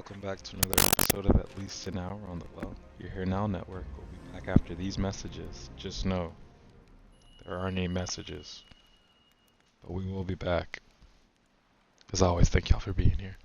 welcome back to another episode of At Least an Hour on the Well. Your Here Now Network will be back after these messages. Just know, there aren't any messages, but we will be back. As always, thank y'all for being here.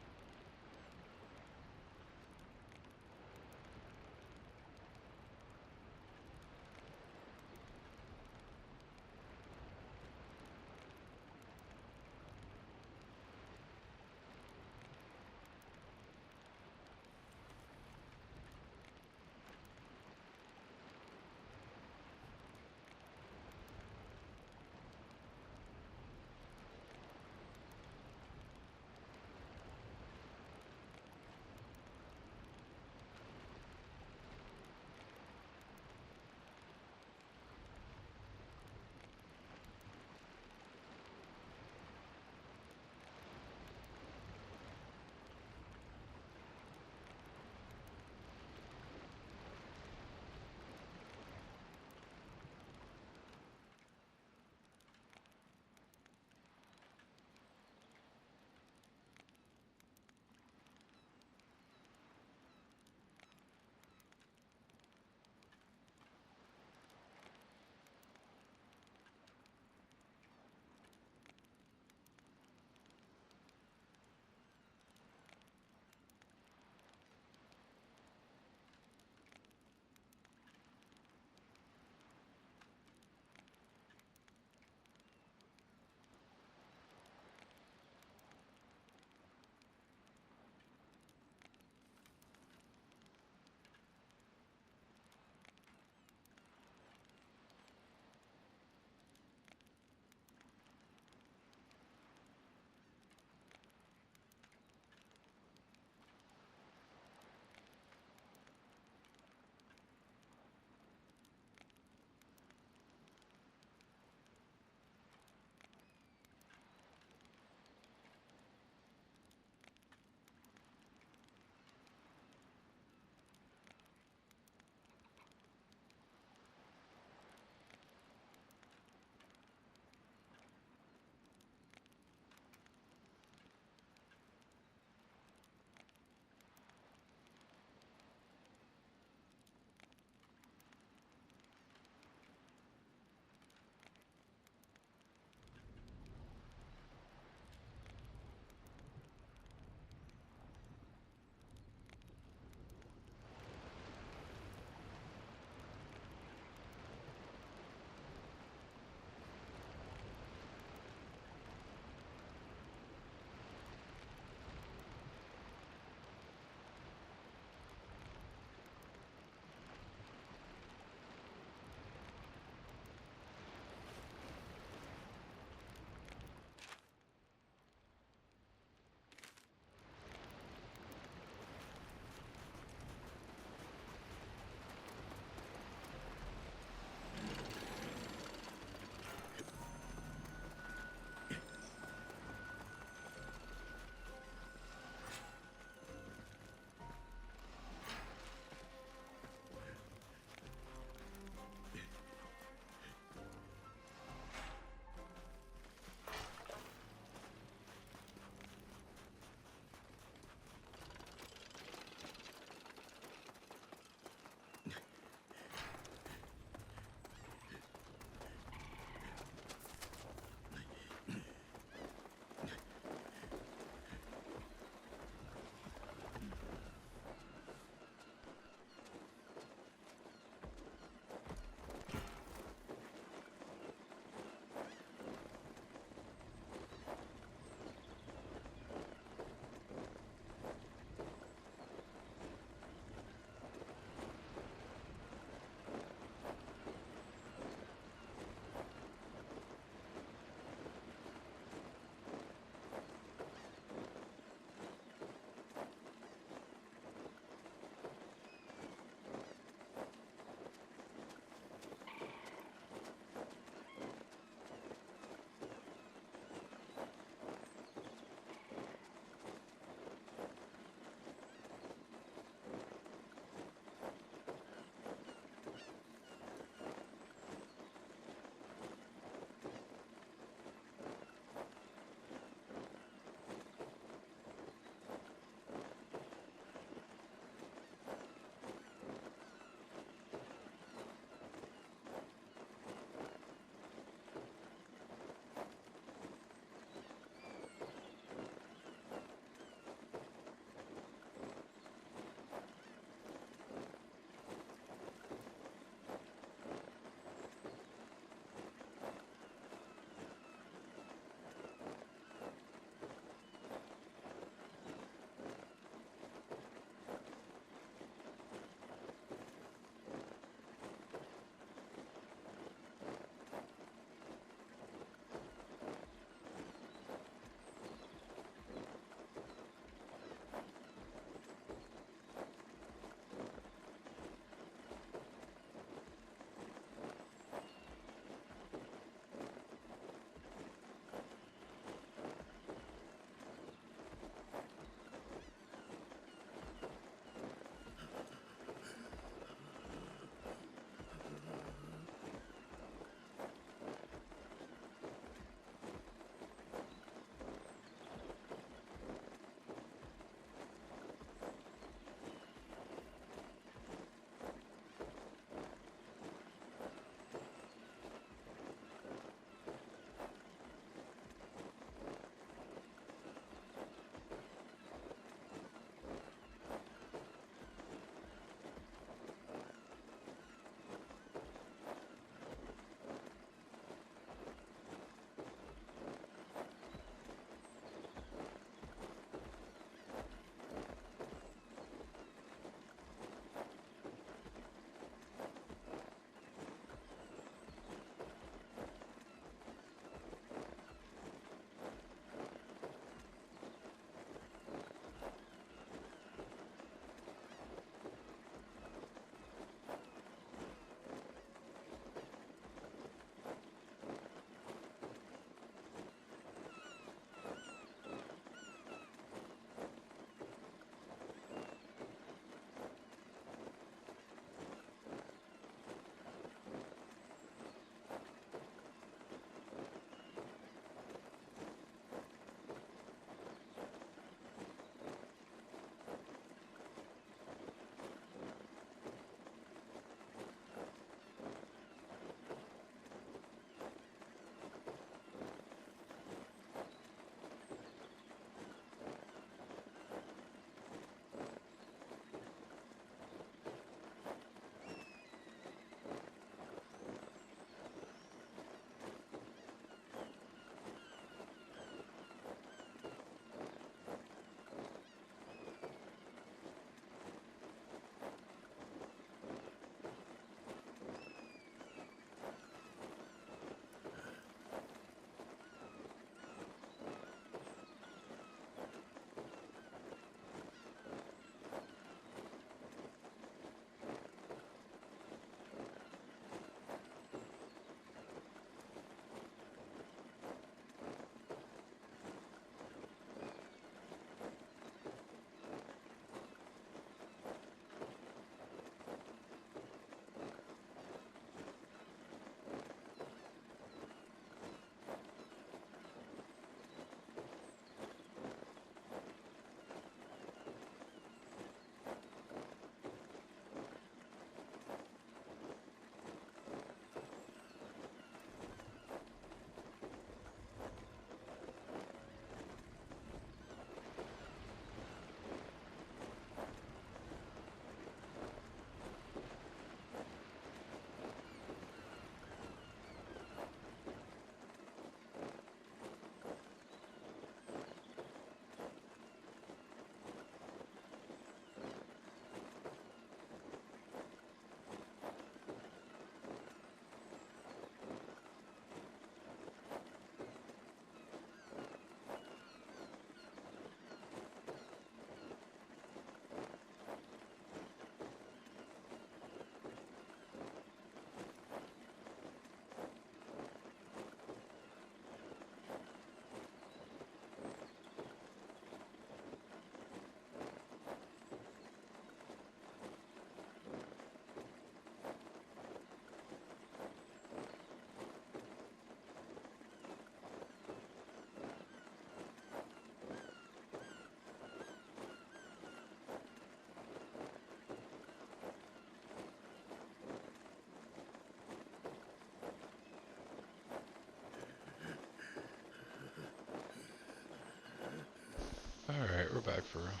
for real.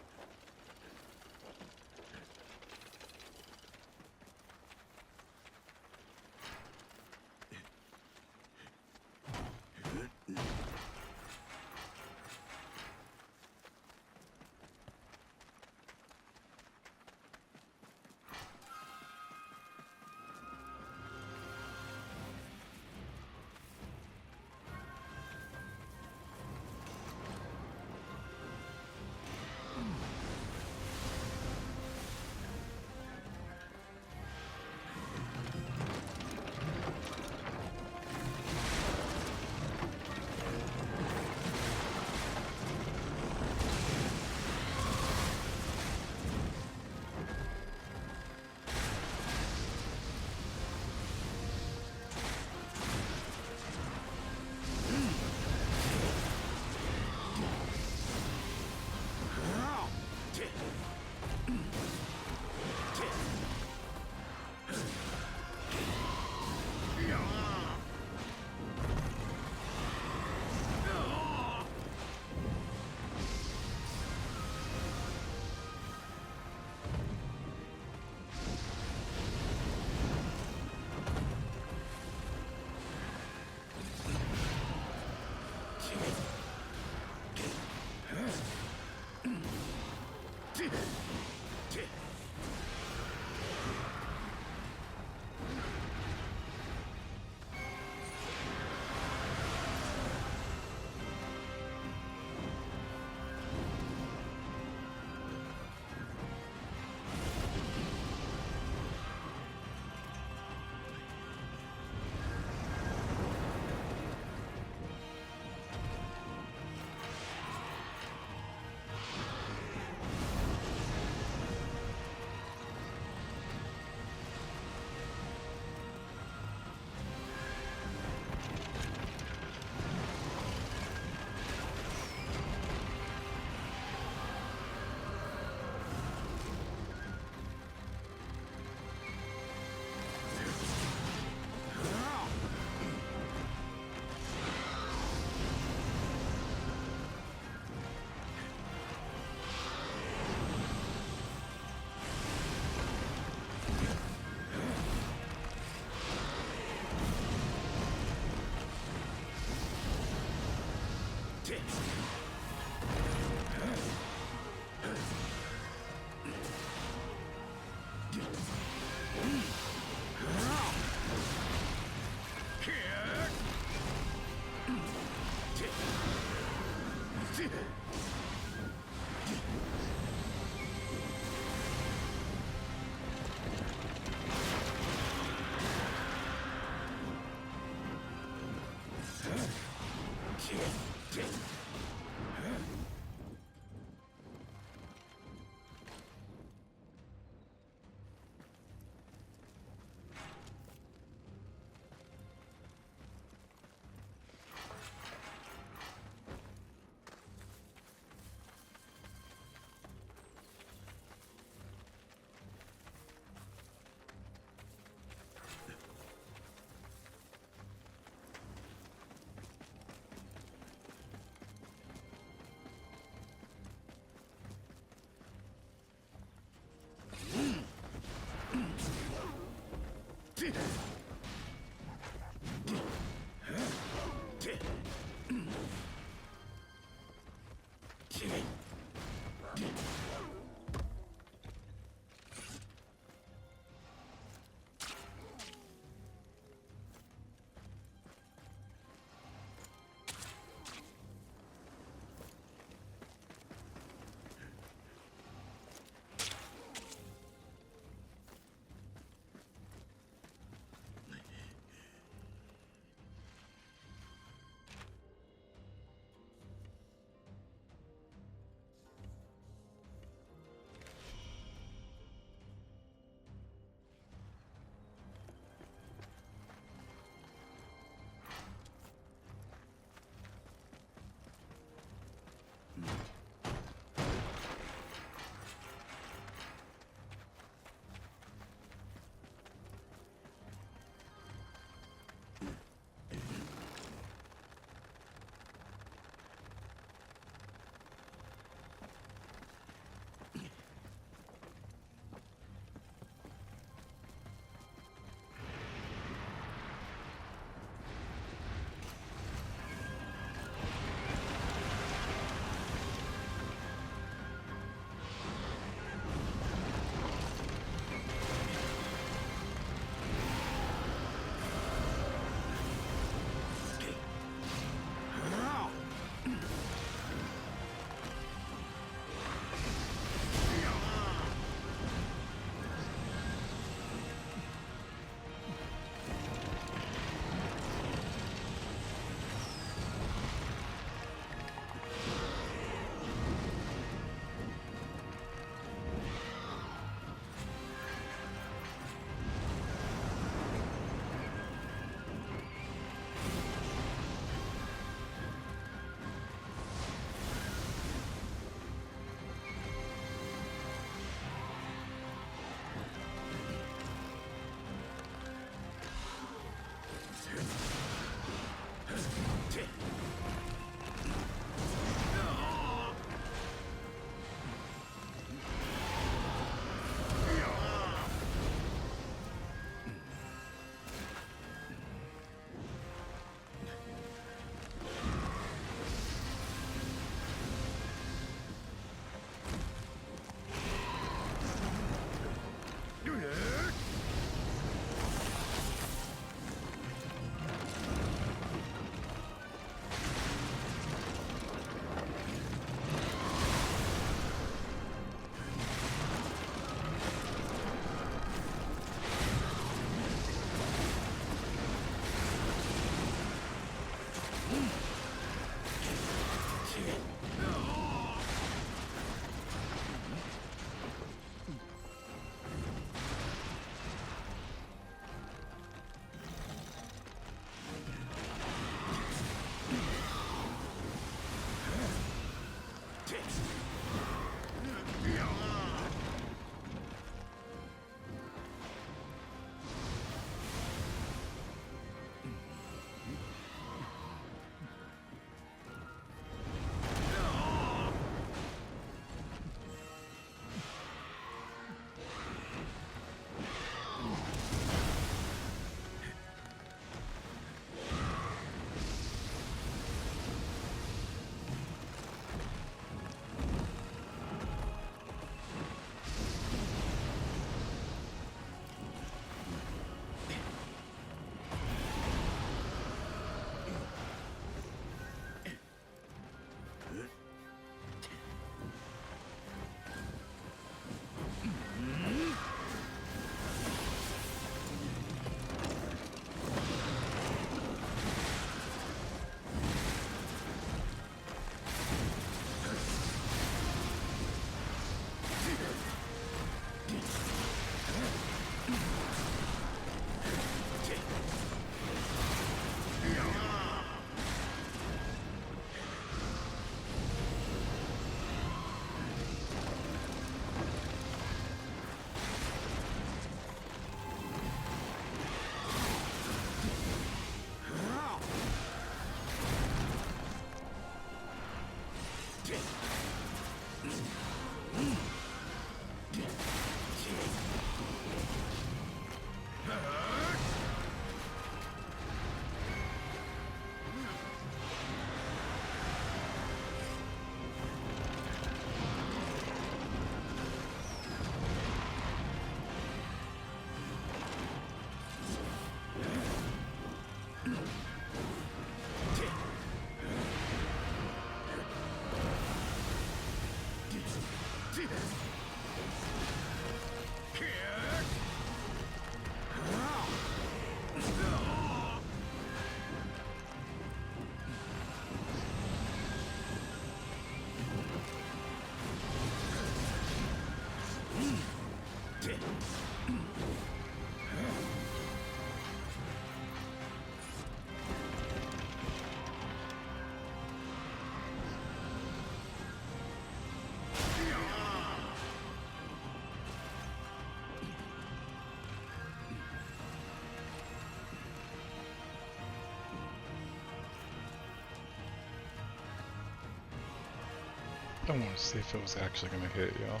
I want to see if it was actually gonna hit, y'all.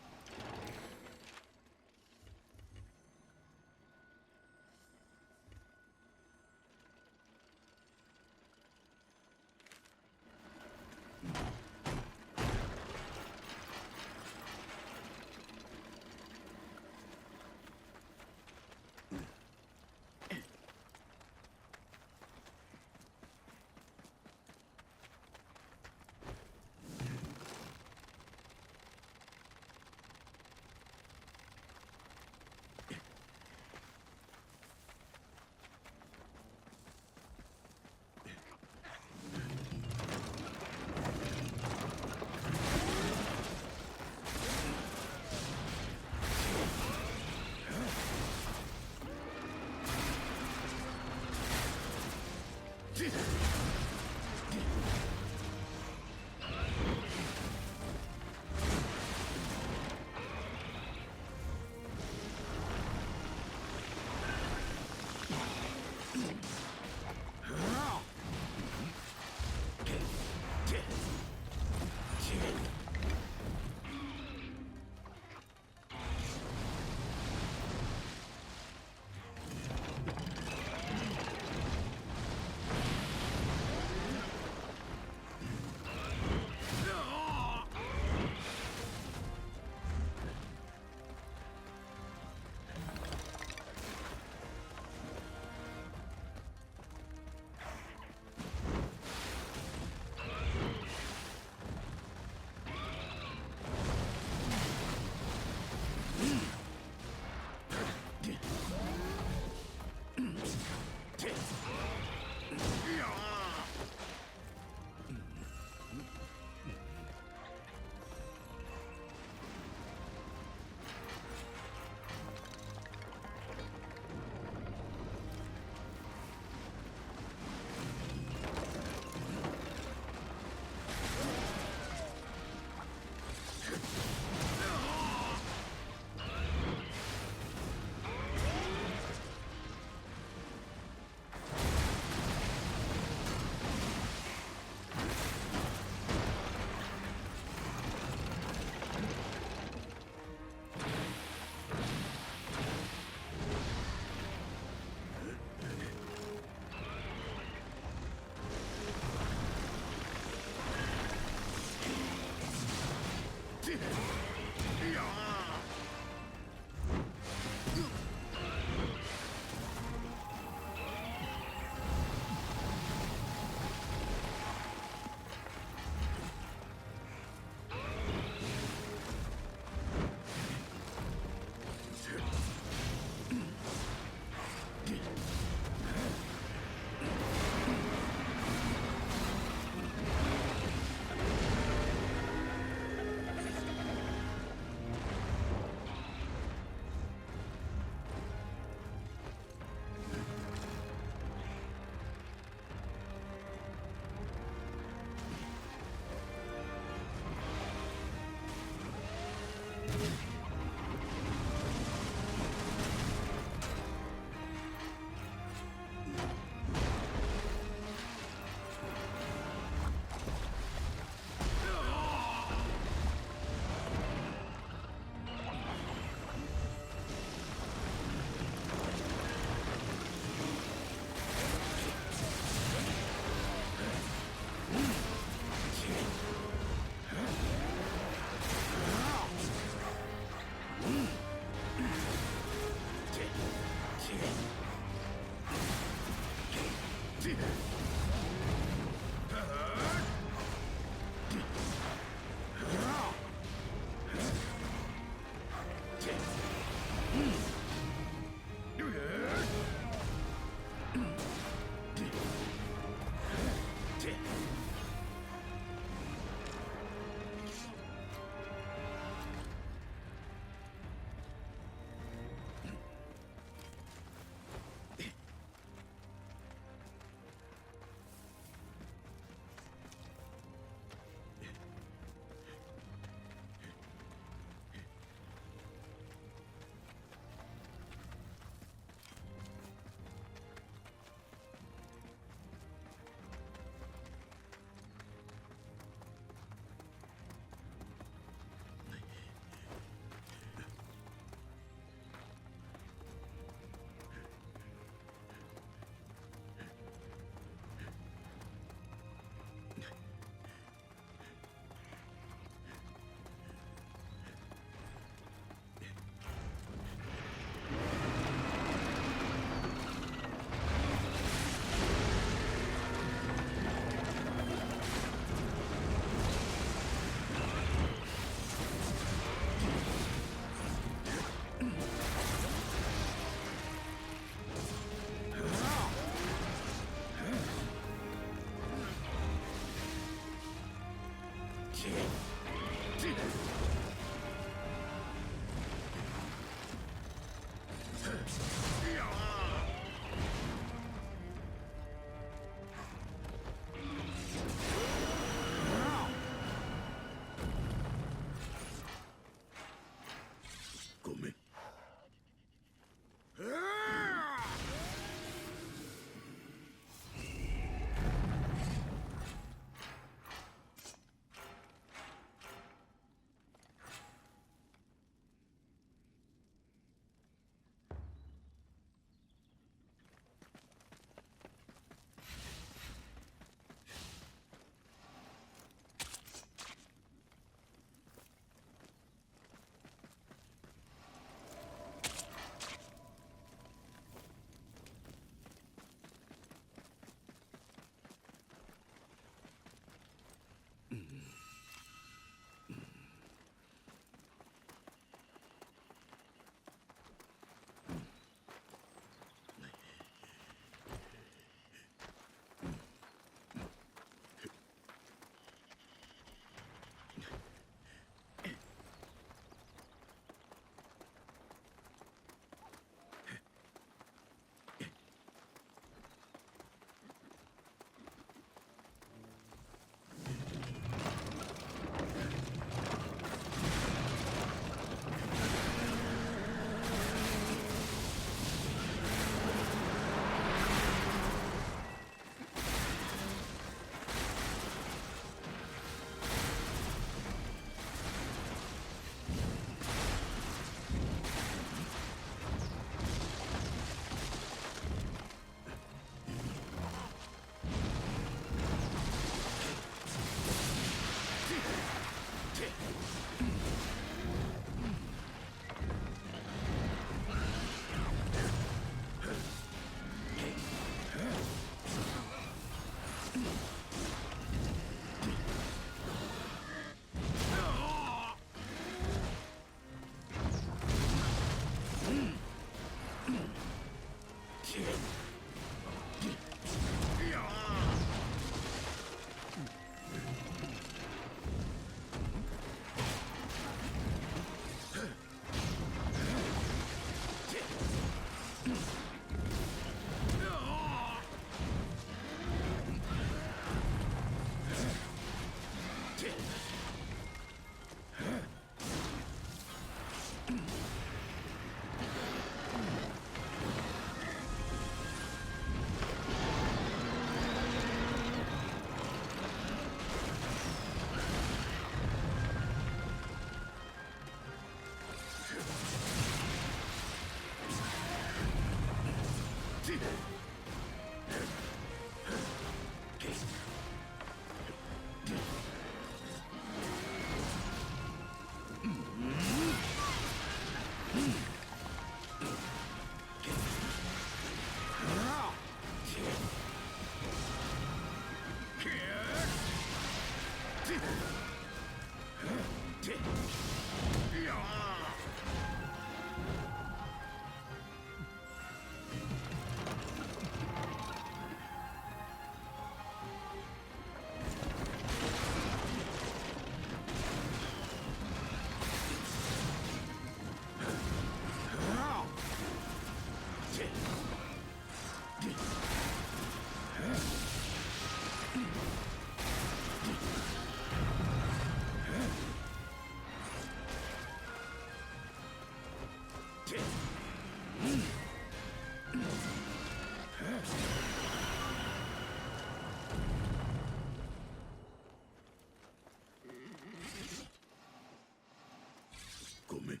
ごめん。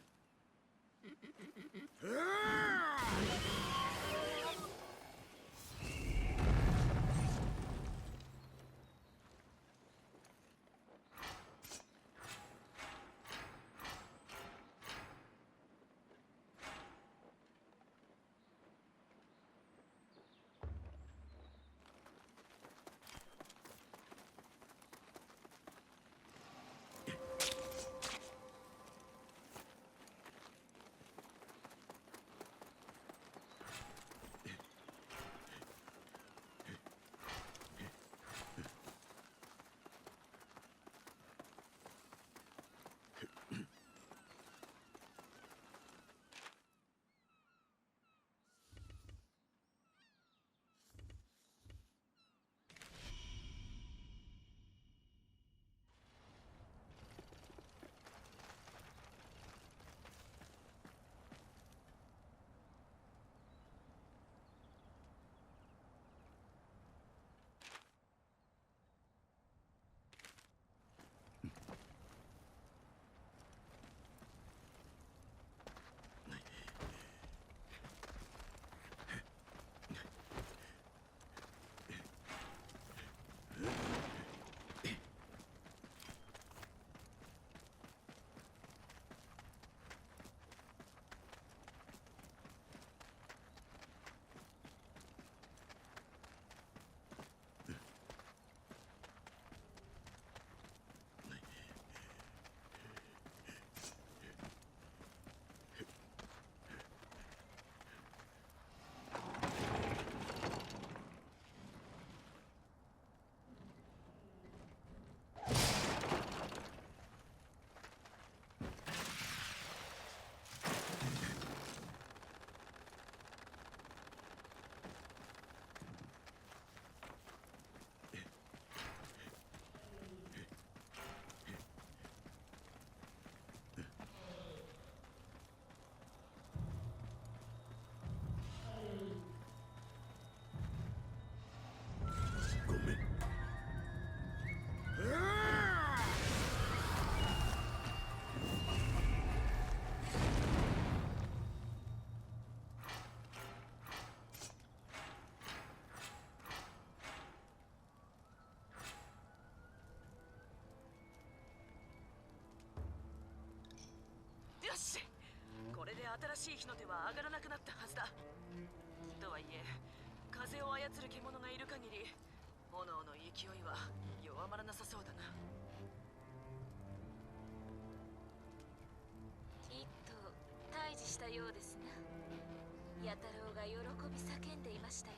ごめん。よし、これで新しい火の手は上がらなくなったはずだ。とはいえ風を操る獣がいる限り炎の勢いは弱まらなさそうだな。一頭退治したようですな。弥太郎が喜び叫んでいましたよ。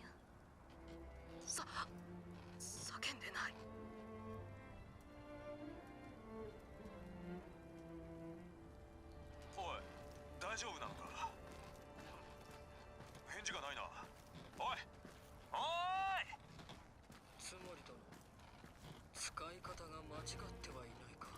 叫んでない。おい、大丈夫なのか？返事がないな。おい、おーい！つまりだな、使い方が間違ってはいないか。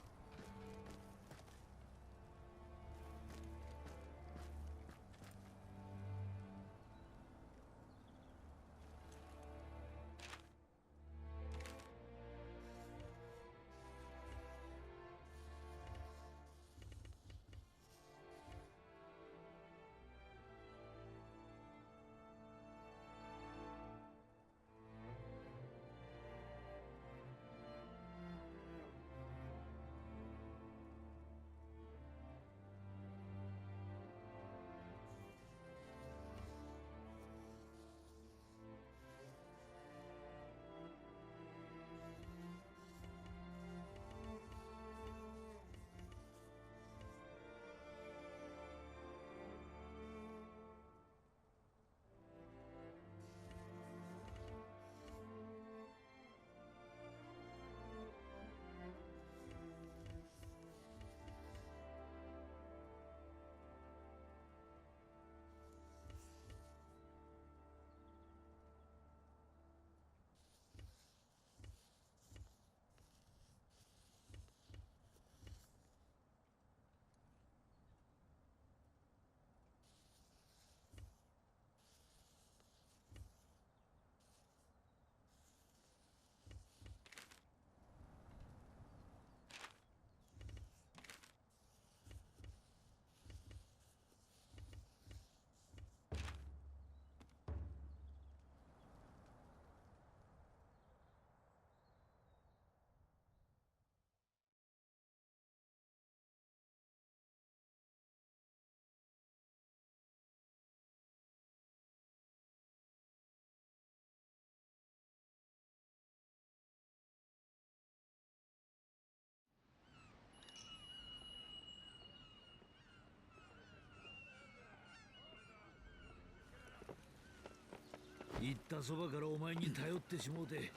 言ったそばからお前に頼ってしもうて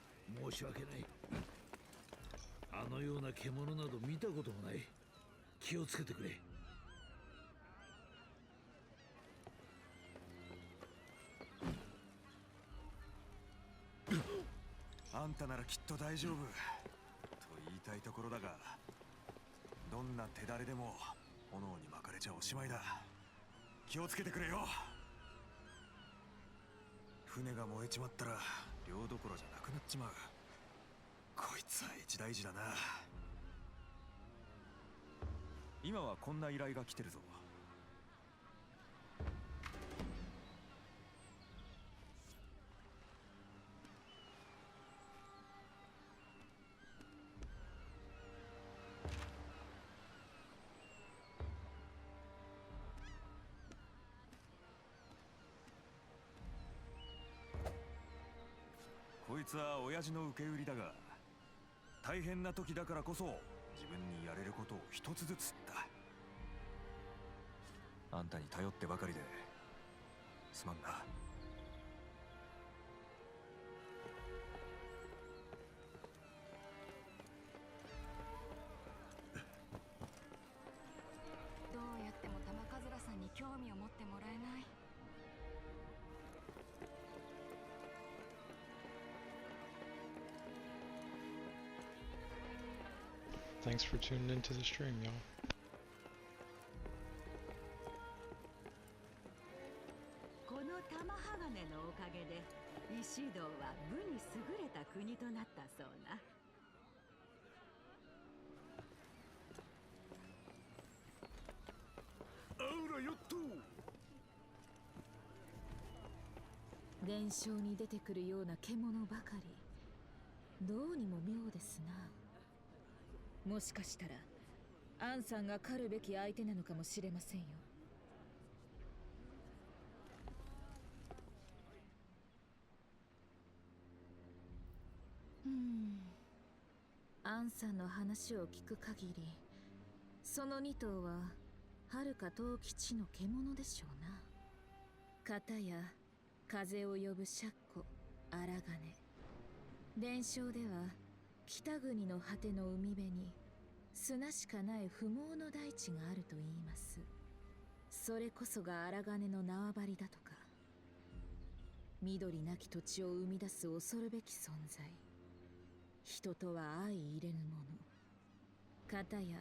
申し訳ない。あのような獣など見たこともない。気をつけてくれ。あんたならきっと大丈夫と言いたいところだが、どんな手だれでも炎に巻かれちゃおしまいだ。気をつけてくれよ。船が燃えちまったら漁どころじゃなくなっちまう。こいつは一大事だな。今はこんな依頼が来てるぞ。こいつは親父の受け売りだが、大変な時だからこそ自分にやれることを一つずつだ。あんたに頼ってばかりですまんな。どうやっても玉かずらさんに興味を持ってもらえない。Thanks for tuning into the stream, y'all. この玉鋼のおかげで石堂は武に優れた国となったそうな。あらよっと。伝承に出てくるような獣ばかり。どうにも妙ですな。もしかしたらアンさんが狩るべき相手なのかもしれませんよ。アンさんの話を聞く限り、その2頭は遥か遠き地の獣でしょうな。片や風を呼ぶ釈子、荒金。伝承では北国の果ての海辺に砂しかない不毛の大地があると言います。それこそが荒金の縄張りだとか。緑なき土地を生み出す恐るべき存在。人とは相入れぬもの。片や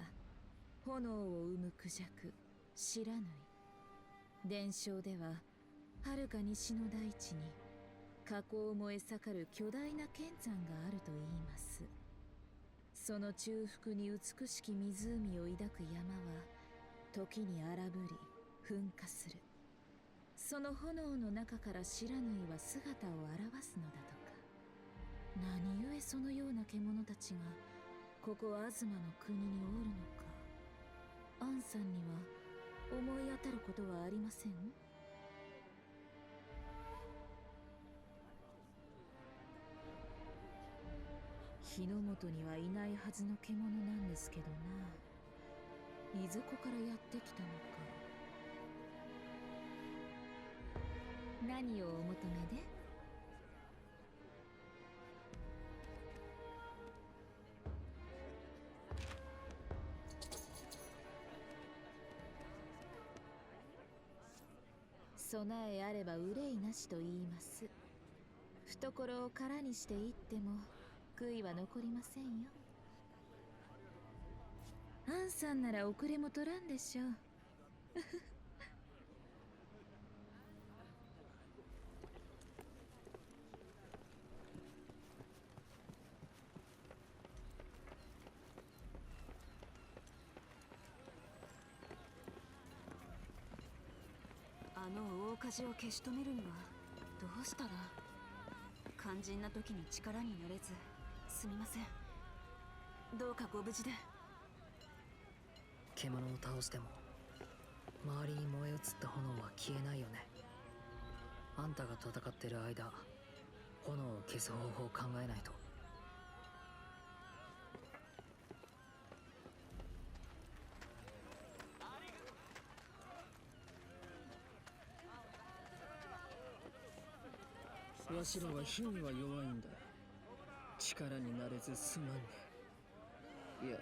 炎を生むクジャク、白縫い。伝承では遥か西の大地に火口を燃え盛る巨大な剣山があると言います。その中腹に美しき湖を抱く山は時に荒ぶり噴火する。その炎の中から白縫いは姿を現すのだとか。何故そのような獣たちがここ東の国におるのか。アンさんには思い当たることはありません？日の本にはいないはずの獣なんですけどな。いずこからやってきたのか。何をお求めで？備えあれば憂いなしと言います。懐を空にしていっても悔いは残りませんよ。アンさんなら遅れも取らんでしょう。あの大火事を消し止めるにはどうしたら。肝心な時に力になれずすみません。どうかご無事で。獣を倒しても周りに燃え移った炎は消えないよね。あんたが戦ってる間、炎を消す方法を考えないと。わしらは火には弱いんだ。力になれずすまんね。いや、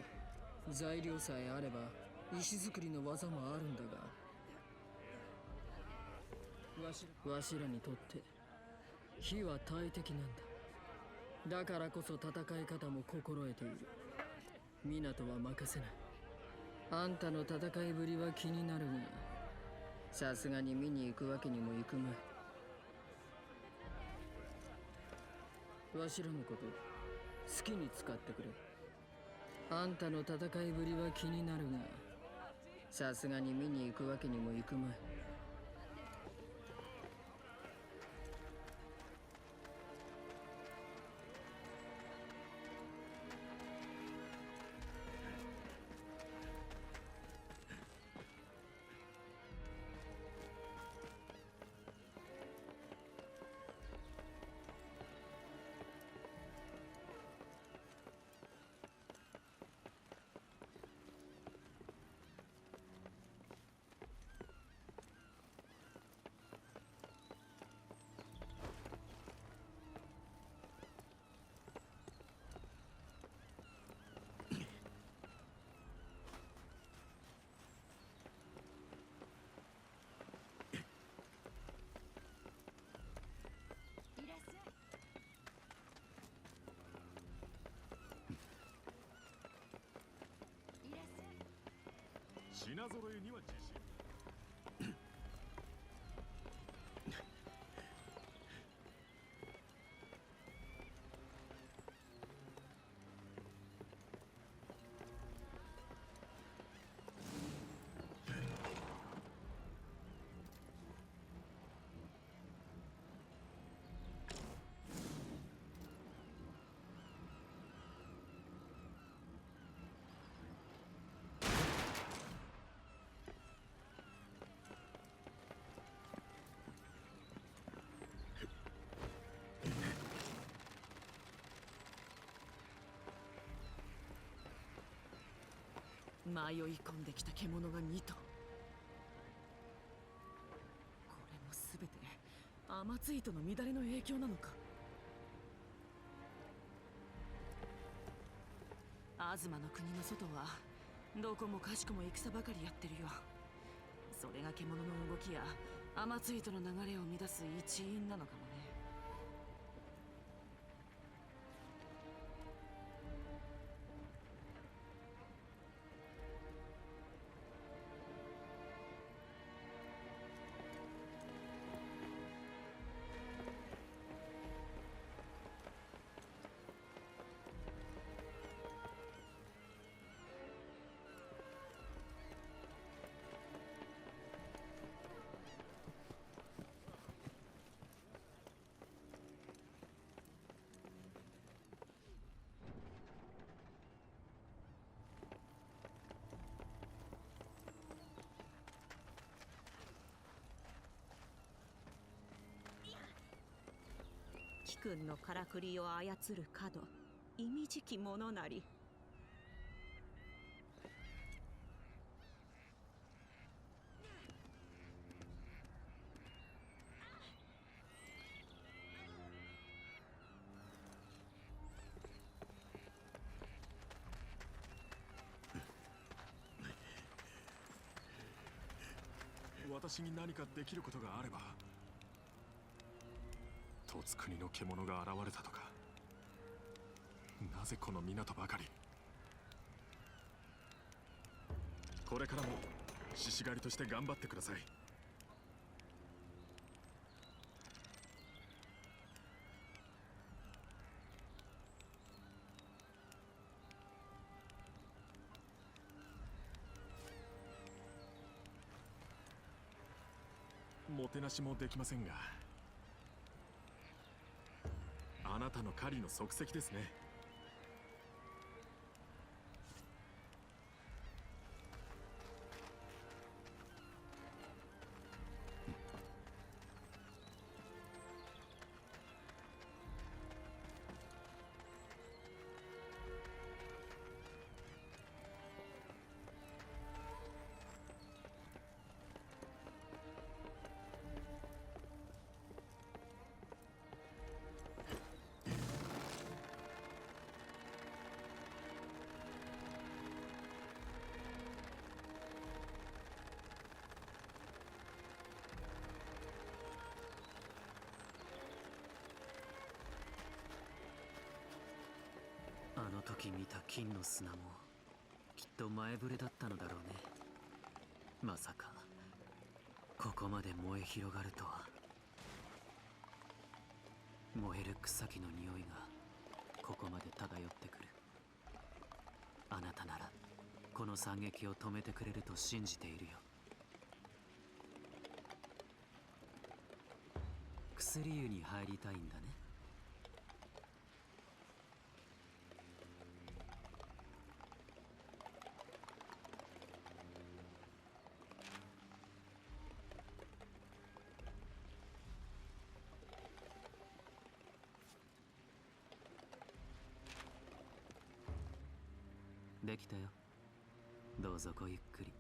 材料さえあれば石造りの技もあるんだが、わしらにとって火は大敵なんだ。だからこそ戦い方も心得ている。湊は任せない。あんたの戦いぶりは気になるが、さすがに見に行くわけにもいくまい。わしらのこと好きに使ってくれ。あんたの戦いぶりは気になるが、さすがに見に行くわけにもいくまい。品揃えには自信。迷い込んできた獣が2頭。これも全て雨つ糸の乱れの影響なのか。東の国の外はどこもかしこも戦ばかりやってるよ。それが獣の動きや雨つ糸の流れを乱す一因なのかもね。貴君のからくりを操る角、意味じきものなり。私に何かできることがあれば。十津国の獣が現れたとか、なぜこの港ばかり。これからも獅子狩りとして頑張ってください。もてなしもできませんが、あなたの狩りの足跡ですね。時見た金の砂もきっと前触れだったのだろうね。まさかここまで燃え広がるとは。燃える草木の匂いがここまで漂ってくる。あなたならこの惨劇を止めてくれると信じているよ。薬湯に入りたいんだね。できたよ。どうぞごゆっくり。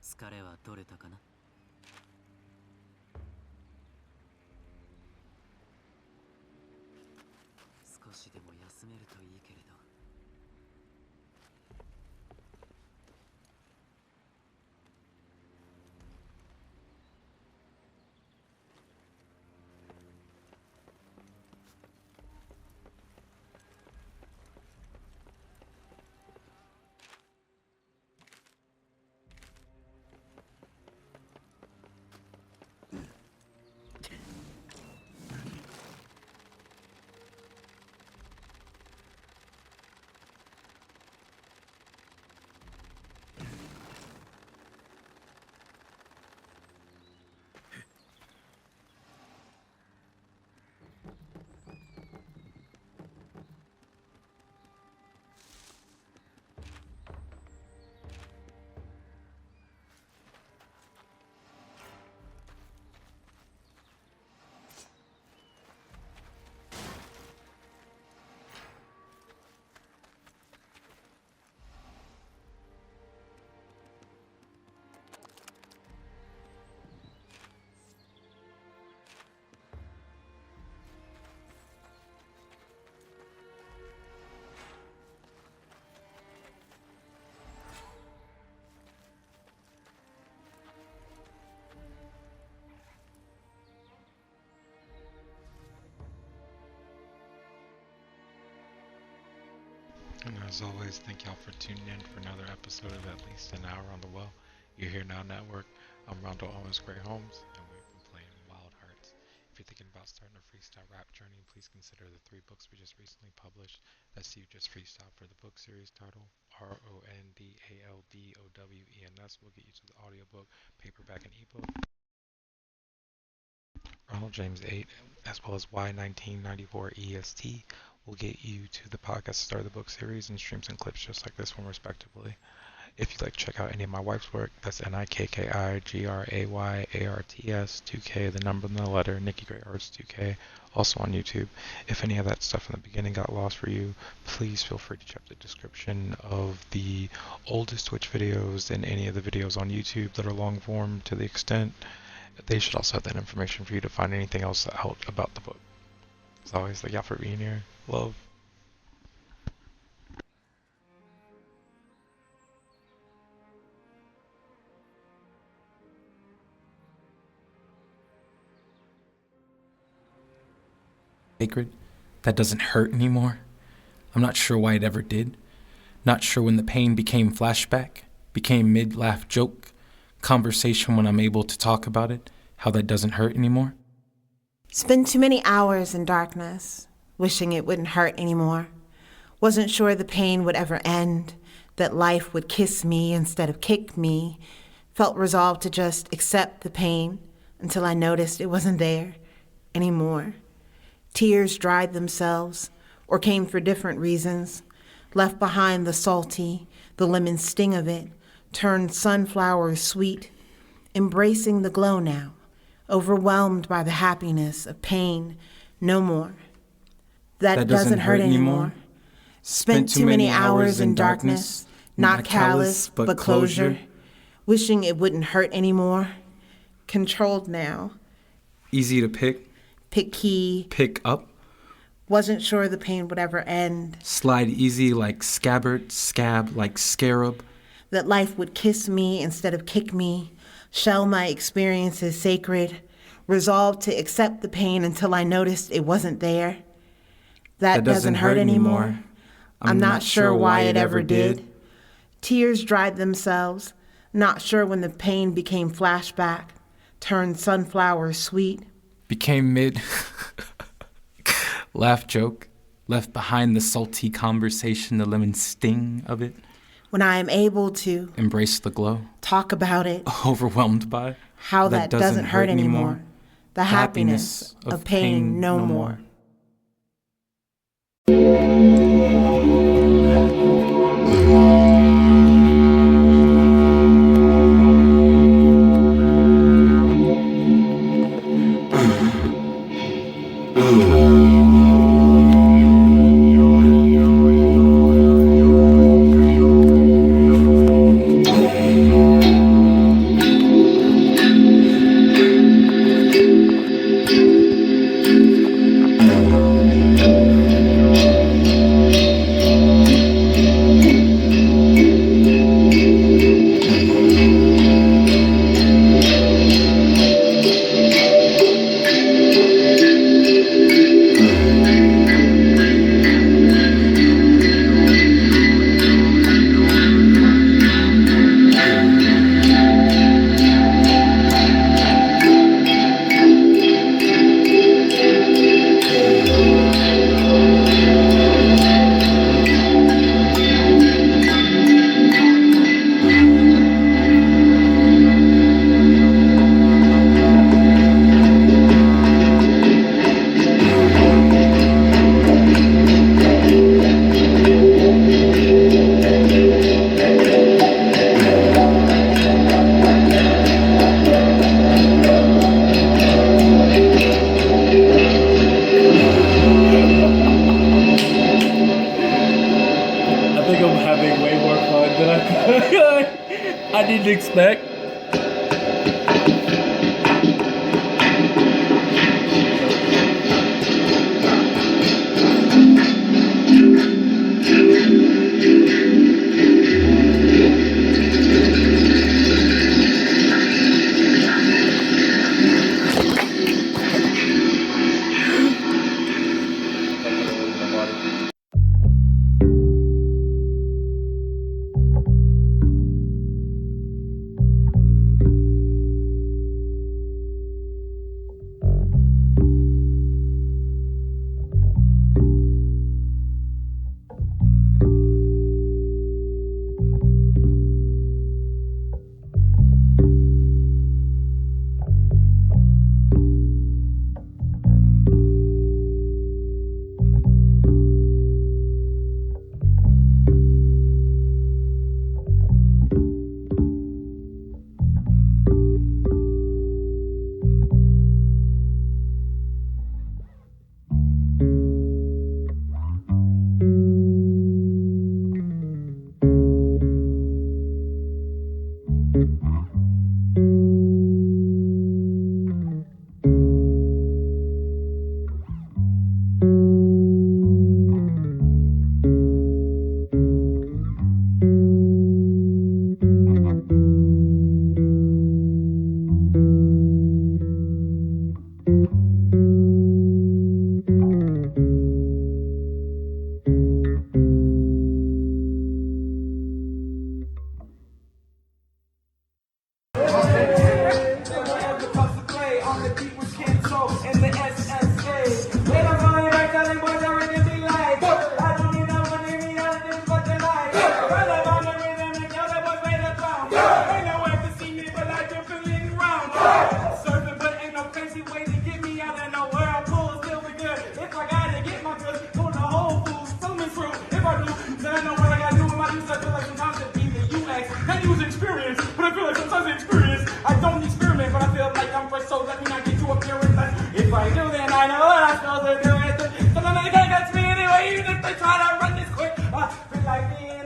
疲れは取れたかな。少しでも休めるといいけれど。And as always, thank y'all for tuning in for another episode of At Least an Hour on the Well. You're Here Now Network. I'm Rondo Owens Gray Holmes, and we've been playing WildHearts. If you're thinking about starting a freestyle rap journey, please consider the 3 books we just recently published. That's You Just Freestyle for the book series title. RONDALDOWENS will get you to the audiobook, paperback, and ebook. Ronald James 8, as well as Y1994 EST, will get you to the podcast Start the Book series and streams and clips just like this one, respectively. If you'd like to check out any of my wife's work, that's NIKKIGRAYARTS 2K, the number and the letter, Nikki Gray Arts 2K, also on YouTube. If any of that stuff in the beginning got lost for you, please feel free to check the description of the oldest Twitch videos and any of the videos on YouTube that are long form to the extent. They should also have that information for you to find anything else out about the book. As always, thank y'all for being here. Love. Sacred, that doesn't hurt anymore. I'm not sure why it ever did. Not sure when the pain became flashback, became mid-laugh joke, conversation when I'm able to talk about it, how that doesn't hurt anymore. Spent too many hours in darkness, wishing it wouldn't hurt anymore. Wasn't sure the pain would ever end, that life would kiss me instead of kick me. Felt resolved to just accept the pain until I noticed it wasn't there anymore. Tears dried themselves or came for different reasons. Left behind the salty, the lemon sting of it, turned sunflowers sweet. Embracing the glow now, overwhelmed by the happiness of pain, no more. That doesn't hurt anymore. Spent too many hours in darkness, not callous, but closure. Wishing it wouldn't hurt anymore. Controlled now. Easy to pick. Pick key. Pick up. Wasn't sure the pain would ever end. Slide easy like scabbard, scab like scarab. That life would kiss me instead of kick me. Shell my experiences sacred. Resolved to accept the pain until I noticed it wasn't there. That doesn't hurt anymore. I'm not sure why it ever did. Tears dried themselves. Not sure when the pain became flashback. Turned sunflowers sweet. Became mid. Laugh joke. Left behind the salty conversation, the lemon sting of it. When I am able to embrace the glow. Talk about it. Overwhelmed by how that doesn't hurt anymore. The happiness of pain no more. I didn't expect.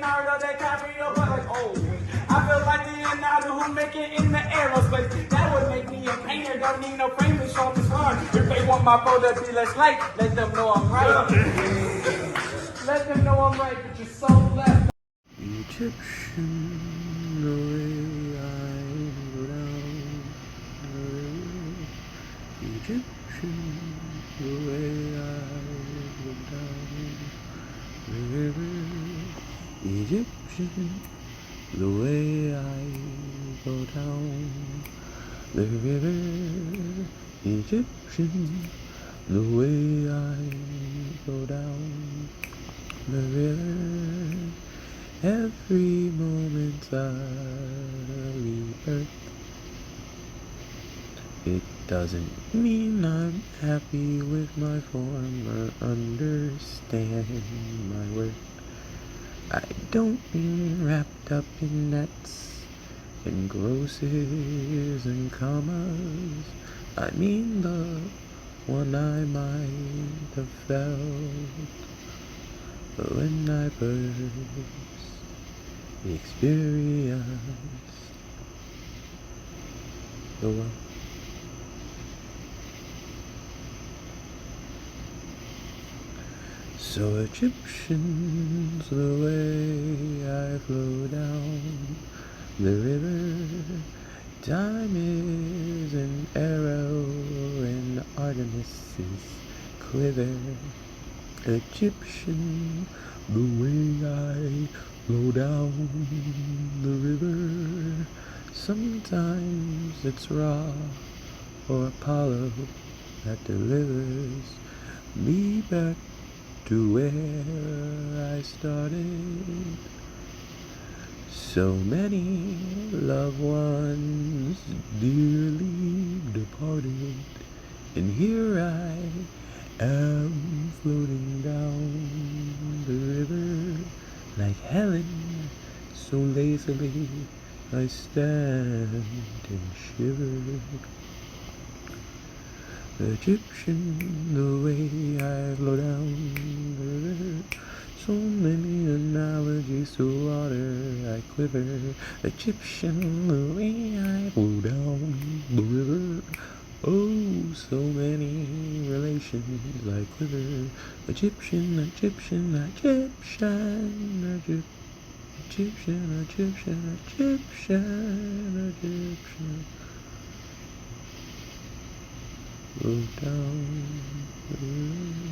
Naruto, DiCaprio, but like, oh, I feel like the Naruto who making in the aerospace. That would make me a painter, don't need no frame to show this run. If they want my photo to be less light, let them know I'm right. Let them know I'm right, but you're so left. Egyptian, the way I go down the river. Egyptian, the way I go down the river. Egyptian, the way I go down the river. Egyptian, the way I go down the river. Every moment I rebirth. It doesn't mean I'm happy with my form or understand my worth. I don't mean wrapped up in nets and grosses and commas. I mean the one I might have felt when I first experienced the world. So Egyptians, the way I flow down the river. Time is an arrow and Artemis's quiver. Egyptian, the way I flow down the river. Sometimes it's Ra or Apollo that delivers me back to where I started. So many loved ones dearly departed, and here I am floating down the river like Helen, so lazily I stand and shiver. Egyptian, the way I flow down the river. So many analogies to water I quiver. Egyptian, the way I flow down the river. Oh, so many relations I quiver. Egyptian, Egyptian, Egyptian, Egyptian, Egyptian, Egyptian, Egyptian. Flow down the river.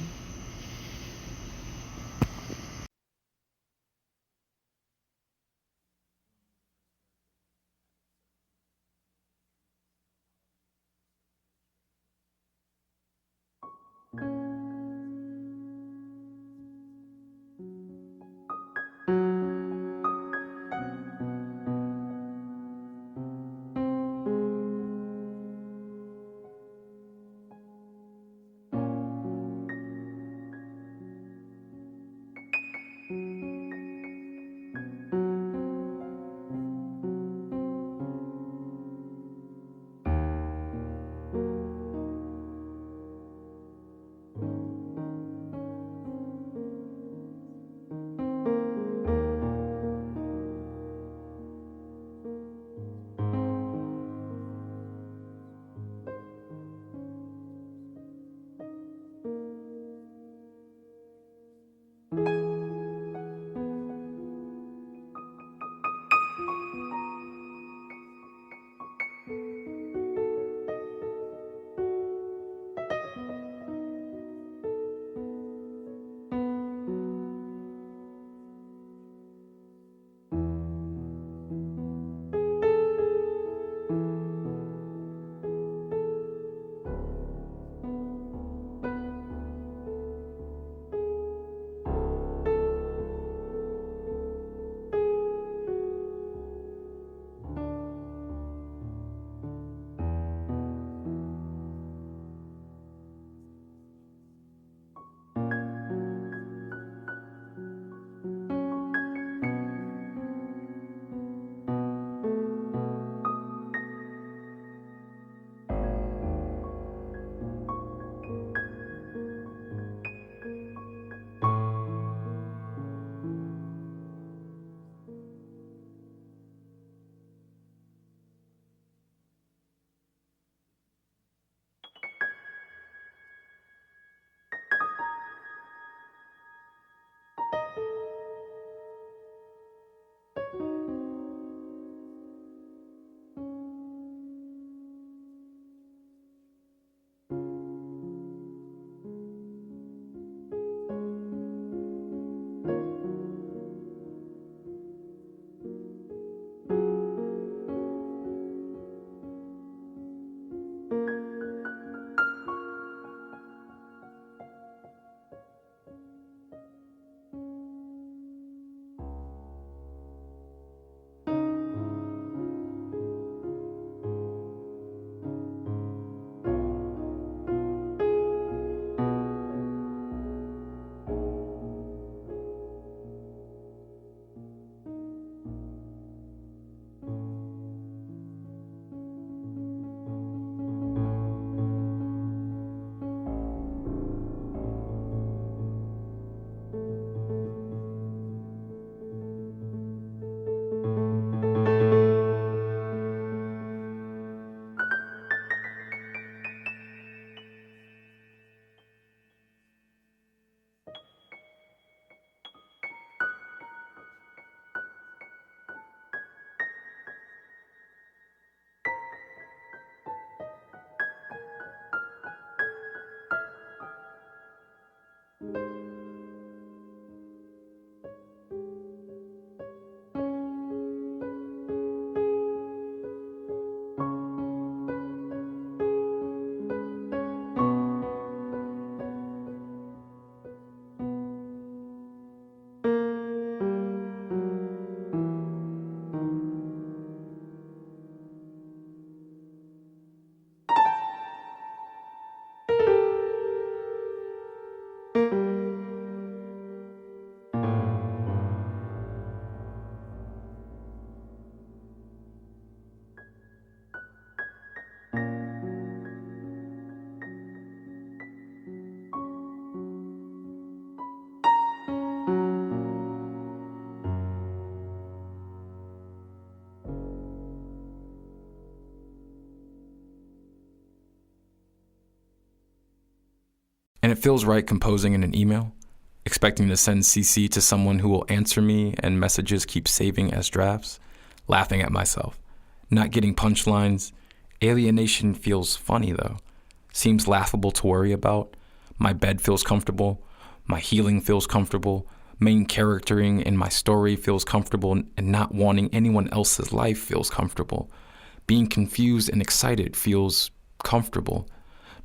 And it feels right composing in an email, expecting to send CC to someone who will answer me and messages keep saving as drafts, laughing at myself, not getting punchlines. Alienation feels funny though, seems laughable to worry about. My bed feels comfortable, my healing feels comfortable, main charactering in my story feels comfortable, and not wanting anyone else's life feels comfortable. Being confused and excited feels comfortable.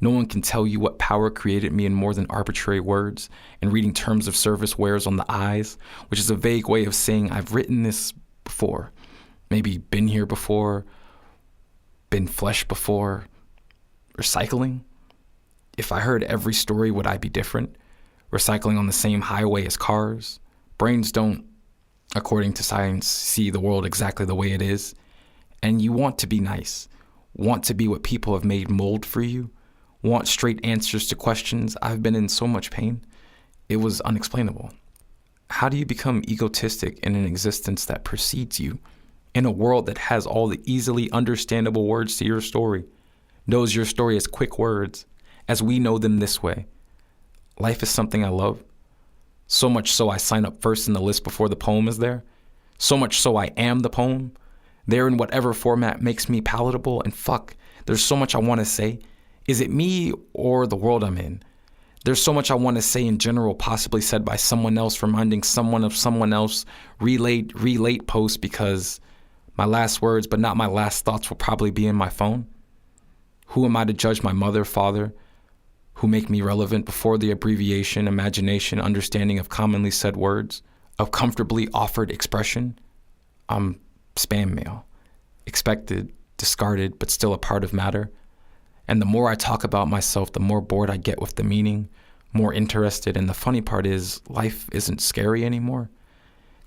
No one can tell you what power created me in more than arbitrary words, and reading terms of service wears on the eyes, which is a vague way of saying I've written this before, maybe been here before, been flesh before. Recycling? If I heard every story, would I be different? Recycling on the same highway as cars? Brains don't, according to science, see the world exactly the way it is. And you want to be nice, want to be what people have made mold for you, want straight answers to questions. I've been in so much pain. It was unexplainable. How do you become egotistic in an existence that precedes you, in a world that has all the easily understandable words to your story, knows your story as quick words, as we know them this way? Life is something I love. So much so I sign up first in the list before the poem is there. So much so I am the poem, there in whatever format makes me palatable. And fuck, there's so much I want to say. Is it me or the world I'm in? There's so much I want to say in general, possibly said by someone else, reminding someone of someone else, relate post, because my last words, but not my last thoughts, will probably be in my phone. Who am I to judge my mother, father, who make me relevant before the abbreviation, imagination, understanding of commonly said words, of comfortably offered expression? I'm spam mail, expected, discarded, but still a part of matter. And the more I talk about myself, the more bored I get with the meaning, more interested. And the funny part is, life isn't scary anymore.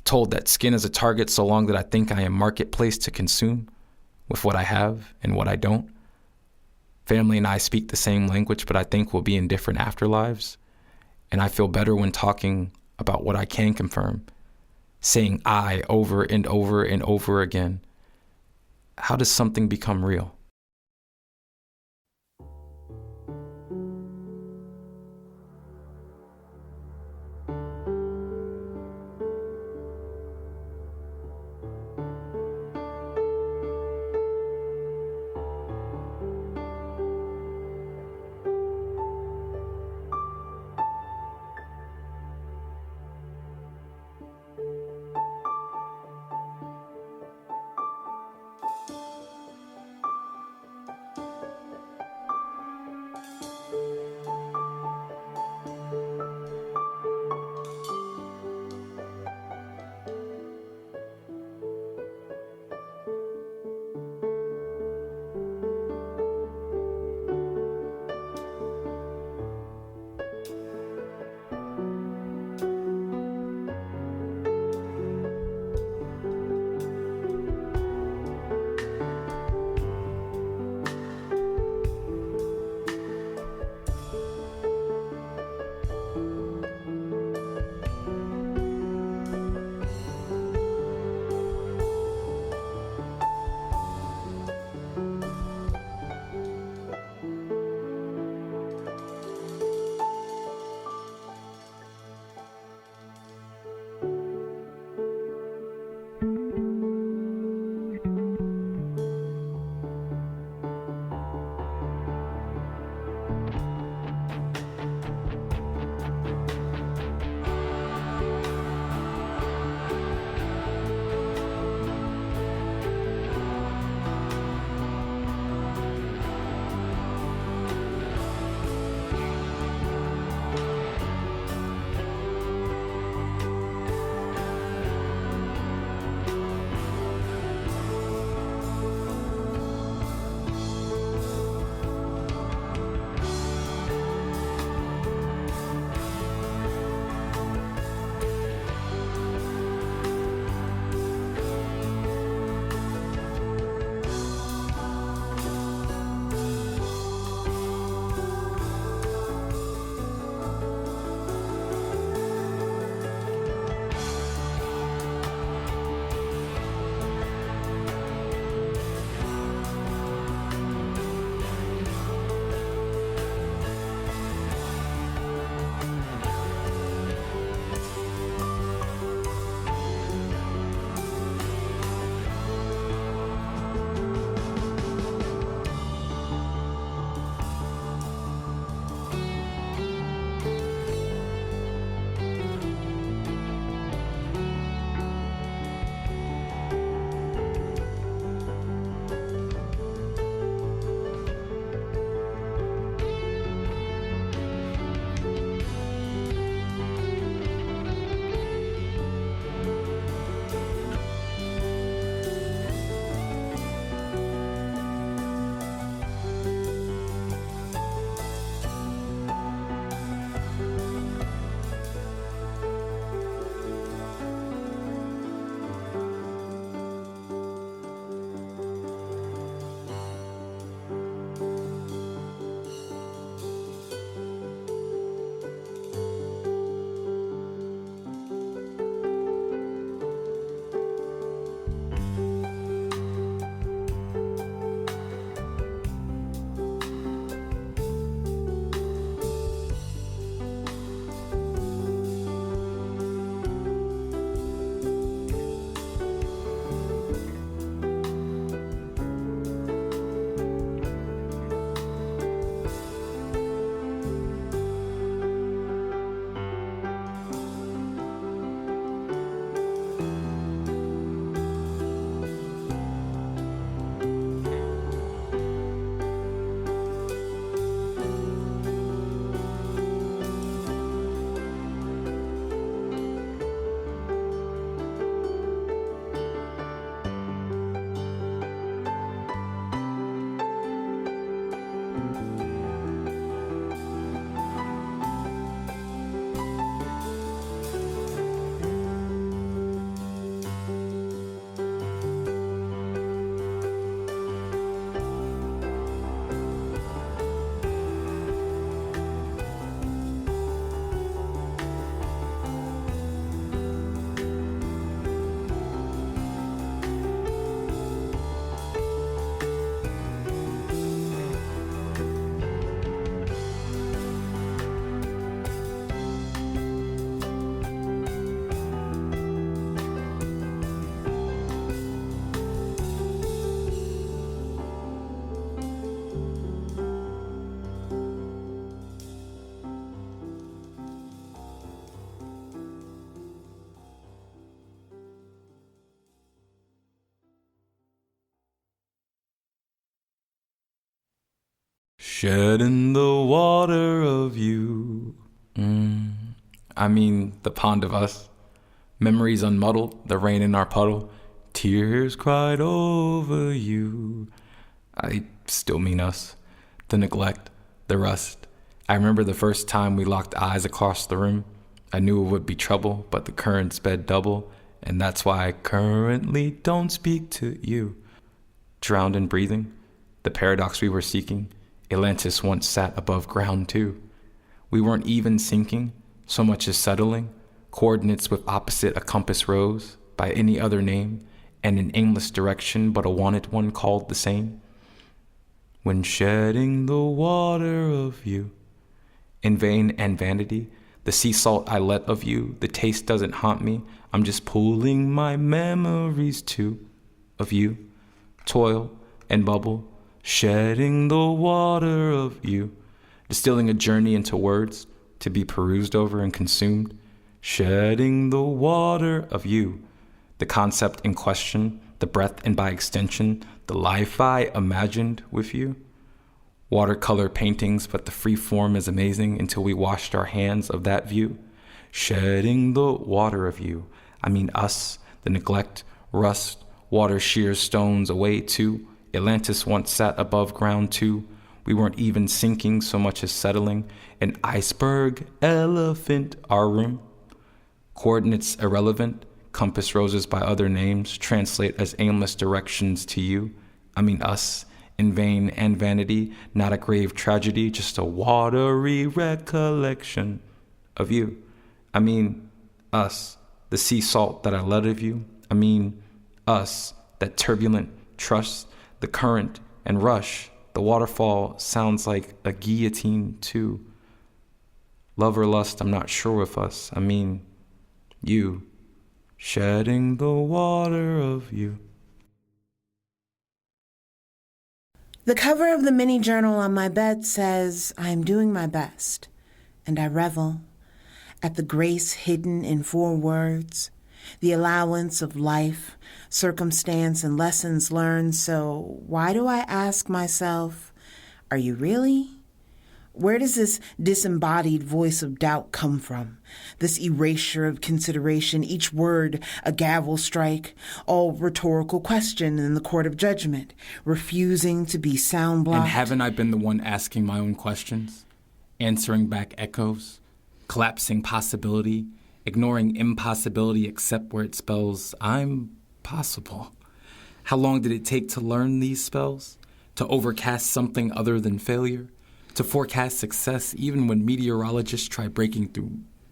Told that skin is a target so long that I think I am marketplace to consume with what I have and what I don't. Family and I speak the same language, but I think we'll be in different afterlives. And I feel better when talking about what I can confirm, saying I over and over and over again. How does something become real? Shedding the water of you. I mean, the pond of us. Memories unmuddled, the rain in our puddle. Tears cried over you. I still mean us. The neglect, the rust. I remember the first time we locked eyes across the room. I knew it would be trouble, but the current sped double, and that's why I currently don't speak to you. Drowned in breathing, the paradox we were seeking. Atlantis once sat above ground too. We weren't even sinking, so much as settling. Coordinates with opposite a compass rose, by any other name, and an aimless direction but a wanted one called the same. When shedding the water of you. In vain and vanity, the sea salt I let of you, the taste doesn't haunt me. I'm just pulling my memories too, of you. Toil and bubble, shedding the water of you. Distilling a journey into words, to be perused over and consumed. Shedding the water of you. The concept in question, the breath and by extension, the life I imagined with you. Watercolor paintings, but the free form is amazing until we washed our hands of that view. Shedding the water of you. I mean us, the neglect, rust, water shears stones away too. Atlantis once sat above ground too. We weren't even sinking so much as settling. An iceberg, elephant, our room. Coordinates irrelevant, compass roses by other names translate as aimless directions to you. I mean us. In vain and vanity, not a grave tragedy, just a watery recollection of you. I mean, us, the sea salt that I let of you. I mean, us, that turbulent trust, the current and rush. The waterfall sounds like a guillotine too. Love or lust, I'm not sure with us. I mean, you, shedding the water of you. The cover of the mini journal on my bed says, I am doing my best, and I revel at the grace hidden in 4 words, the allowance of life, circumstance, and lessons learned. So why do I ask myself, are you really? Where does this disembodied voice of doubt come from? This erasure of consideration, each word a gavel strike, all rhetorical question in the court of judgment, refusing to be sound blocked. And haven't I been the one asking my own questions? Answering back echoes? Collapsing possibility? Ignoring impossibility except where it spells I'm possible? How long did it take to learn these spells? To overcast something other than failure? To forecast success even when meteorologists try breaking through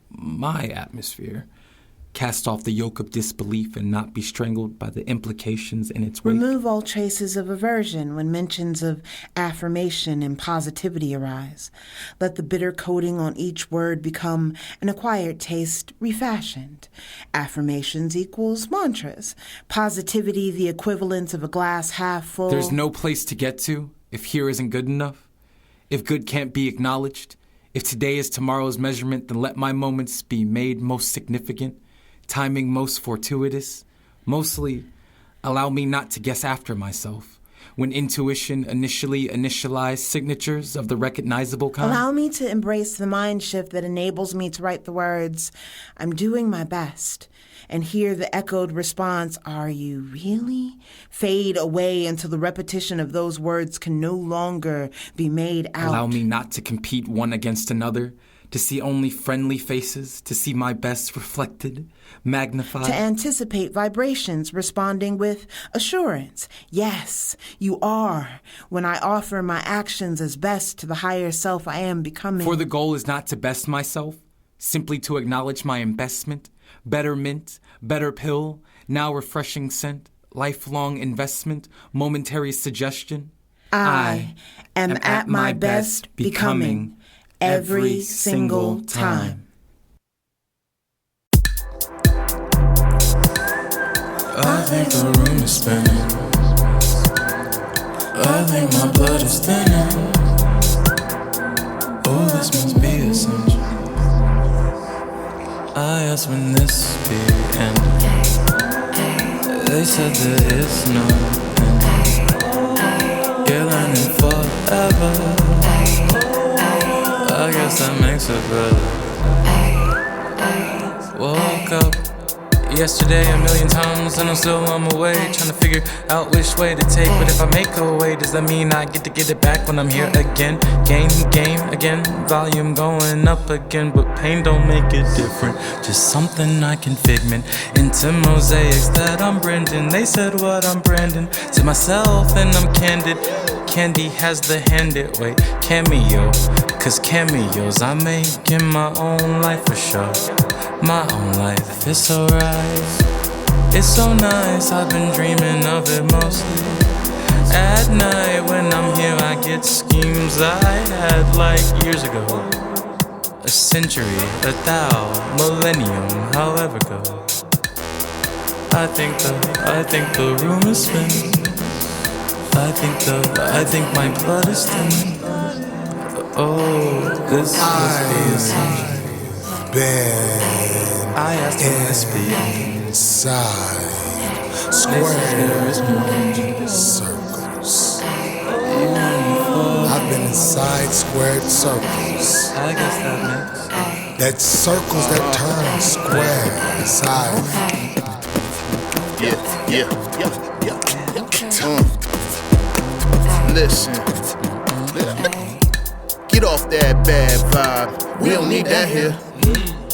my atmosphere? Cast off the yoke of disbelief and not be strangled by the implications in its wake? Remove all traces of aversion when mentions of affirmation and positivity arise. Let the bitter coating on each word become an acquired taste refashioned. Affirmations equals mantras. Positivity the equivalent of a glass half full. There's no place to get to if here isn't good enough. If good can't be acknowledged. If today is tomorrow's measurement, then let my moments be made most significant. Timing most fortuitous. Mostly, allow me not to guess after myself. When intuition initially initialized signatures of the recognizable kind. Allow me to embrace the mind shift that enables me to write the words, I'm doing my best, and hear the echoed response, are you really? Fade away until the repetition of those words can no longer be made out. Allow me not to compete one against another. To see only friendly faces, to see my best reflected, magnified. To anticipate vibrations responding with assurance. Yes, you are, when I offer my actions as best to the higher self I am becoming. For the goal is not to best myself, simply to acknowledge my investment, better mint, better pill, now refreshing scent, lifelong investment, momentary suggestion. I am at my best becoming. Every single time. I think the room is spinning. I think my blood is thinning. Oh, this must be essential. I asked when this be ending. They said there is no ending. You're learning forever. guess that makes it better. Woke up yesterday a million times and I'm still on my way, trying to figure out which way to take. But if I make a way, does that mean I get to get it back when I'm here again? Game again, volume going up again. But pain don't make it different, just something I can figment into mosaics that I'm Brendan. They said what I'm Brandon to myself and I'm candid. Candy has the handed way cameo, cause cameos I make in my own life for sure. My own life, it's alright, it's so nice. I've been dreaming of it mostly at night. When I'm here I get schemes I had like years ago, a century, a thou, millennium, however go. I think the room is spinning. I think my blood is thinning. Oh, this must be a sign. I asked him to speak inside squares, circles. I've been inside squared circles. I guess that makes that circles that turn square inside. Yeah. Listen. Get off that bad vibe. We don't need that here.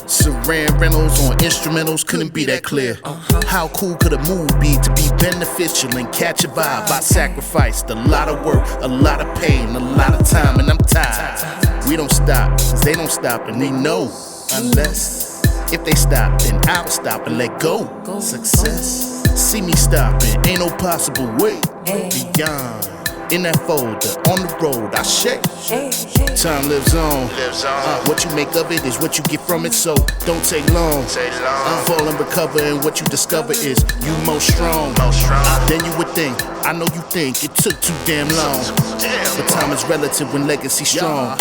Saran rentals on instrumentals couldn't be that clear. How cool could a move be to be beneficial and catch a vibe? I sacrificed a lot of work, a lot of pain, a lot of time, and I'm tired. We don't stop, cause they don't stop, and they know. Unless, if they stop, then I'll stop and let go. Success, see me stopping, ain't no possible way beyond. In that folder, on the road, I shake. Time lives on. What you make of it is what you get from it, so don't take long. Fall and recover, and what you discover is you most strong. Then you would think, I know you think it took too damn long. But time is relative when legacy strong.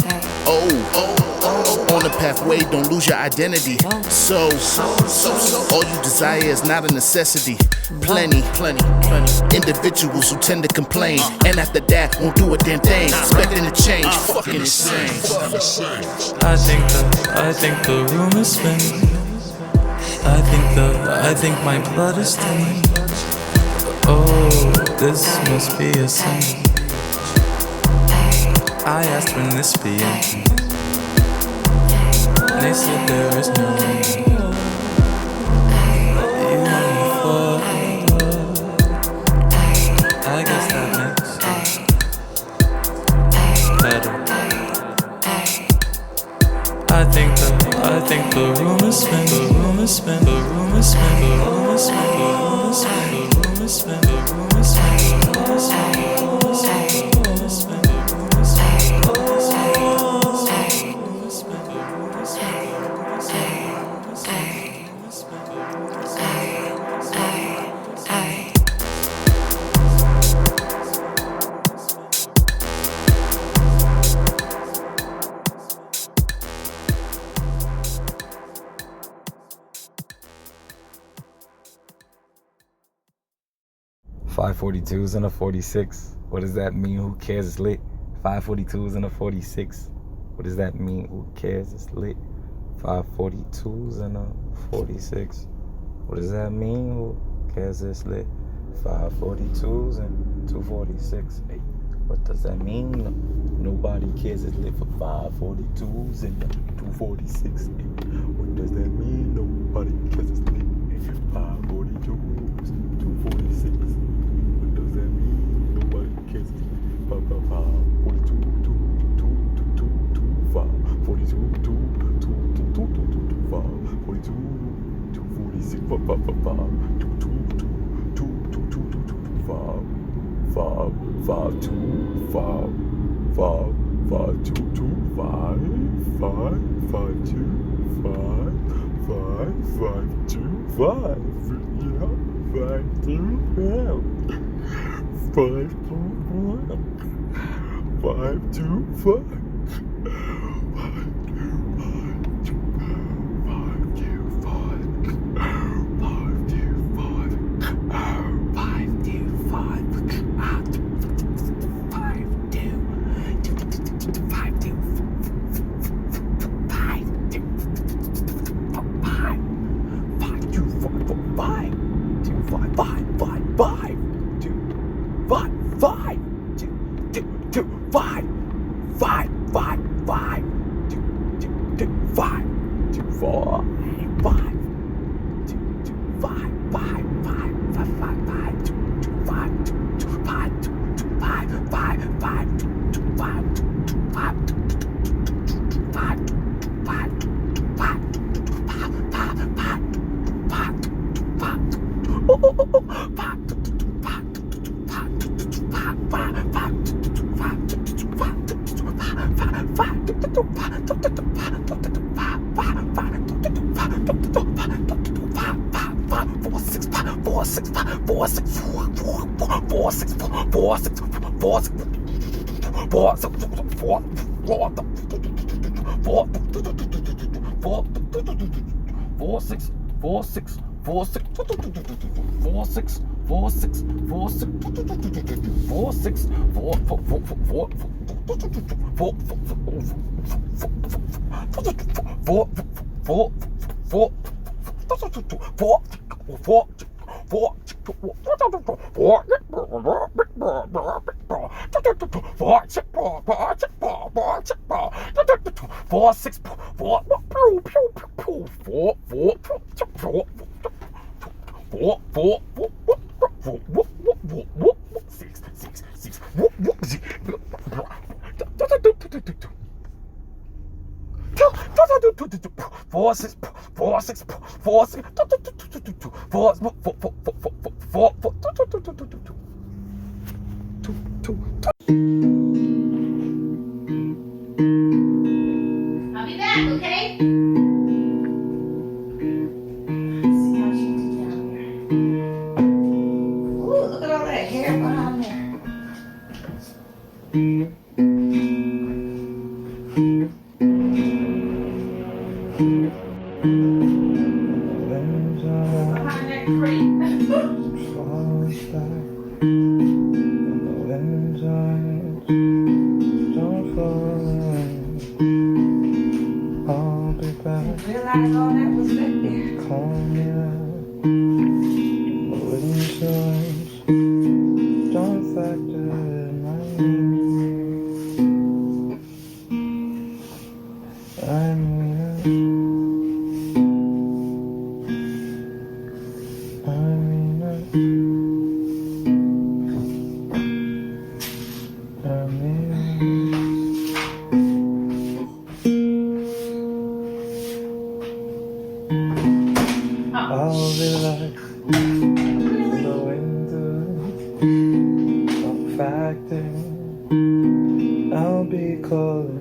On the pathway, don't lose your identity. So, all you desire is not a necessity. Plenty individuals who tend to complain, and after that won't do a damn thing, expecting to change. Fucking insane. I think the room is spinning. I think my blood is thinning. Oh, this must be a sign. I asked when this be ending. They said there is no end. I guess that makes better. I think the room is spinning. The room is spinning. The room is spinning. The room is spinning. The room is spinning. The room is spinning. The room is spinning. The room is spinning. The room is spinning. The room is spinning. .542s and a 46. What does that mean? Who cares? It's lit. 542s and a 46. What does that mean? Who cares? It's lit. 542s and a 46. What does that mean? Who cares? It's lit. 542s and 246. Hey, what does that mean? Nobody cares. It's lit for 542s and 246. Hey, what does that mean? Nobody cares. It's lit. 542s, 246. What does that mean? Nobody cares. 542, 42, 42, 246, 525. I'll be back, okay? Ooh, look at all that hair behind there. Behind that crate. Realize all that was back there. I'll be like the window of factor. I'll be calling.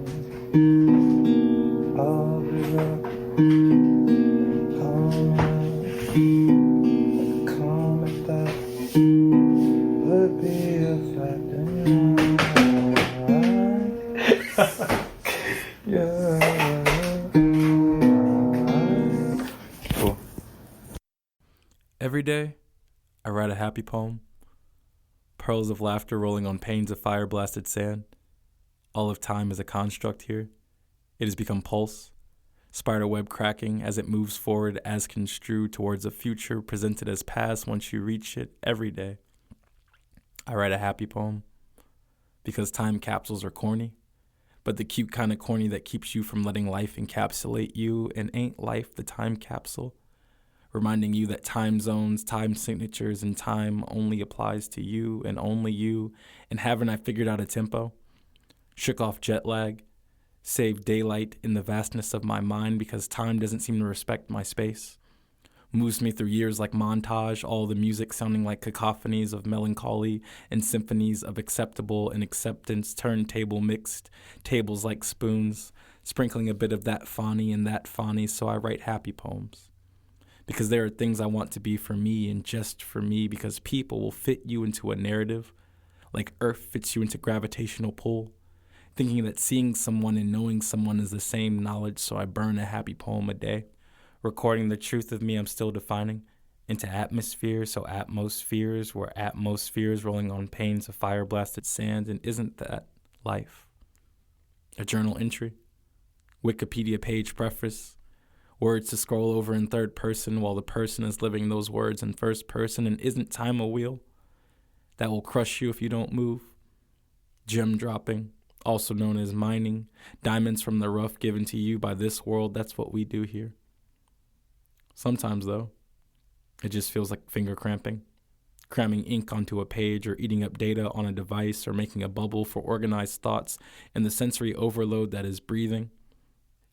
I'll be like comment that would be a factor. Yeah. Every day, I write a happy poem. Pearls of laughter rolling on panes of fire-blasted sand. All of time is a construct here. It has become pulse, spiderweb cracking as it moves forward as construed towards a future presented as past once you reach it every day. I write a happy poem because time capsules are corny, but the cute kind of corny that keeps you from letting life encapsulate you, and ain't life the time capsule? Reminding you that time zones, time signatures, and time only applies to you, and haven't I figured out a tempo? Shook off jet lag, saved daylight in the vastness of my mind because time doesn't seem to respect my space. Moves me through years like montage, all the music sounding like cacophonies of melancholy and symphonies of acceptable and acceptance, turntable mixed, tables like spoons, sprinkling a bit of that fani and that fani, so I write happy poems. Because there are things I want to be for me and just for me, because people will fit you into a narrative, like Earth fits you into gravitational pull, thinking that seeing someone and knowing someone is the same knowledge, so I burn a happy poem a day, recording the truth of me I'm still defining into atmosphere, so atmospheres were atmospheres rolling on panes of fire-blasted sand, and isn't that life? A journal entry, Wikipedia page preface, words to scroll over in third person while the person is living those words in first person, and isn't time a wheel that will crush you if you don't move? Gem dropping, also known as mining, diamonds from the rough given to you by this world, that's what we do here. Sometimes, though, it just feels like finger cramping, cramming ink onto a page or eating up data on a device or making a bubble for organized thoughts and the sensory overload that is breathing.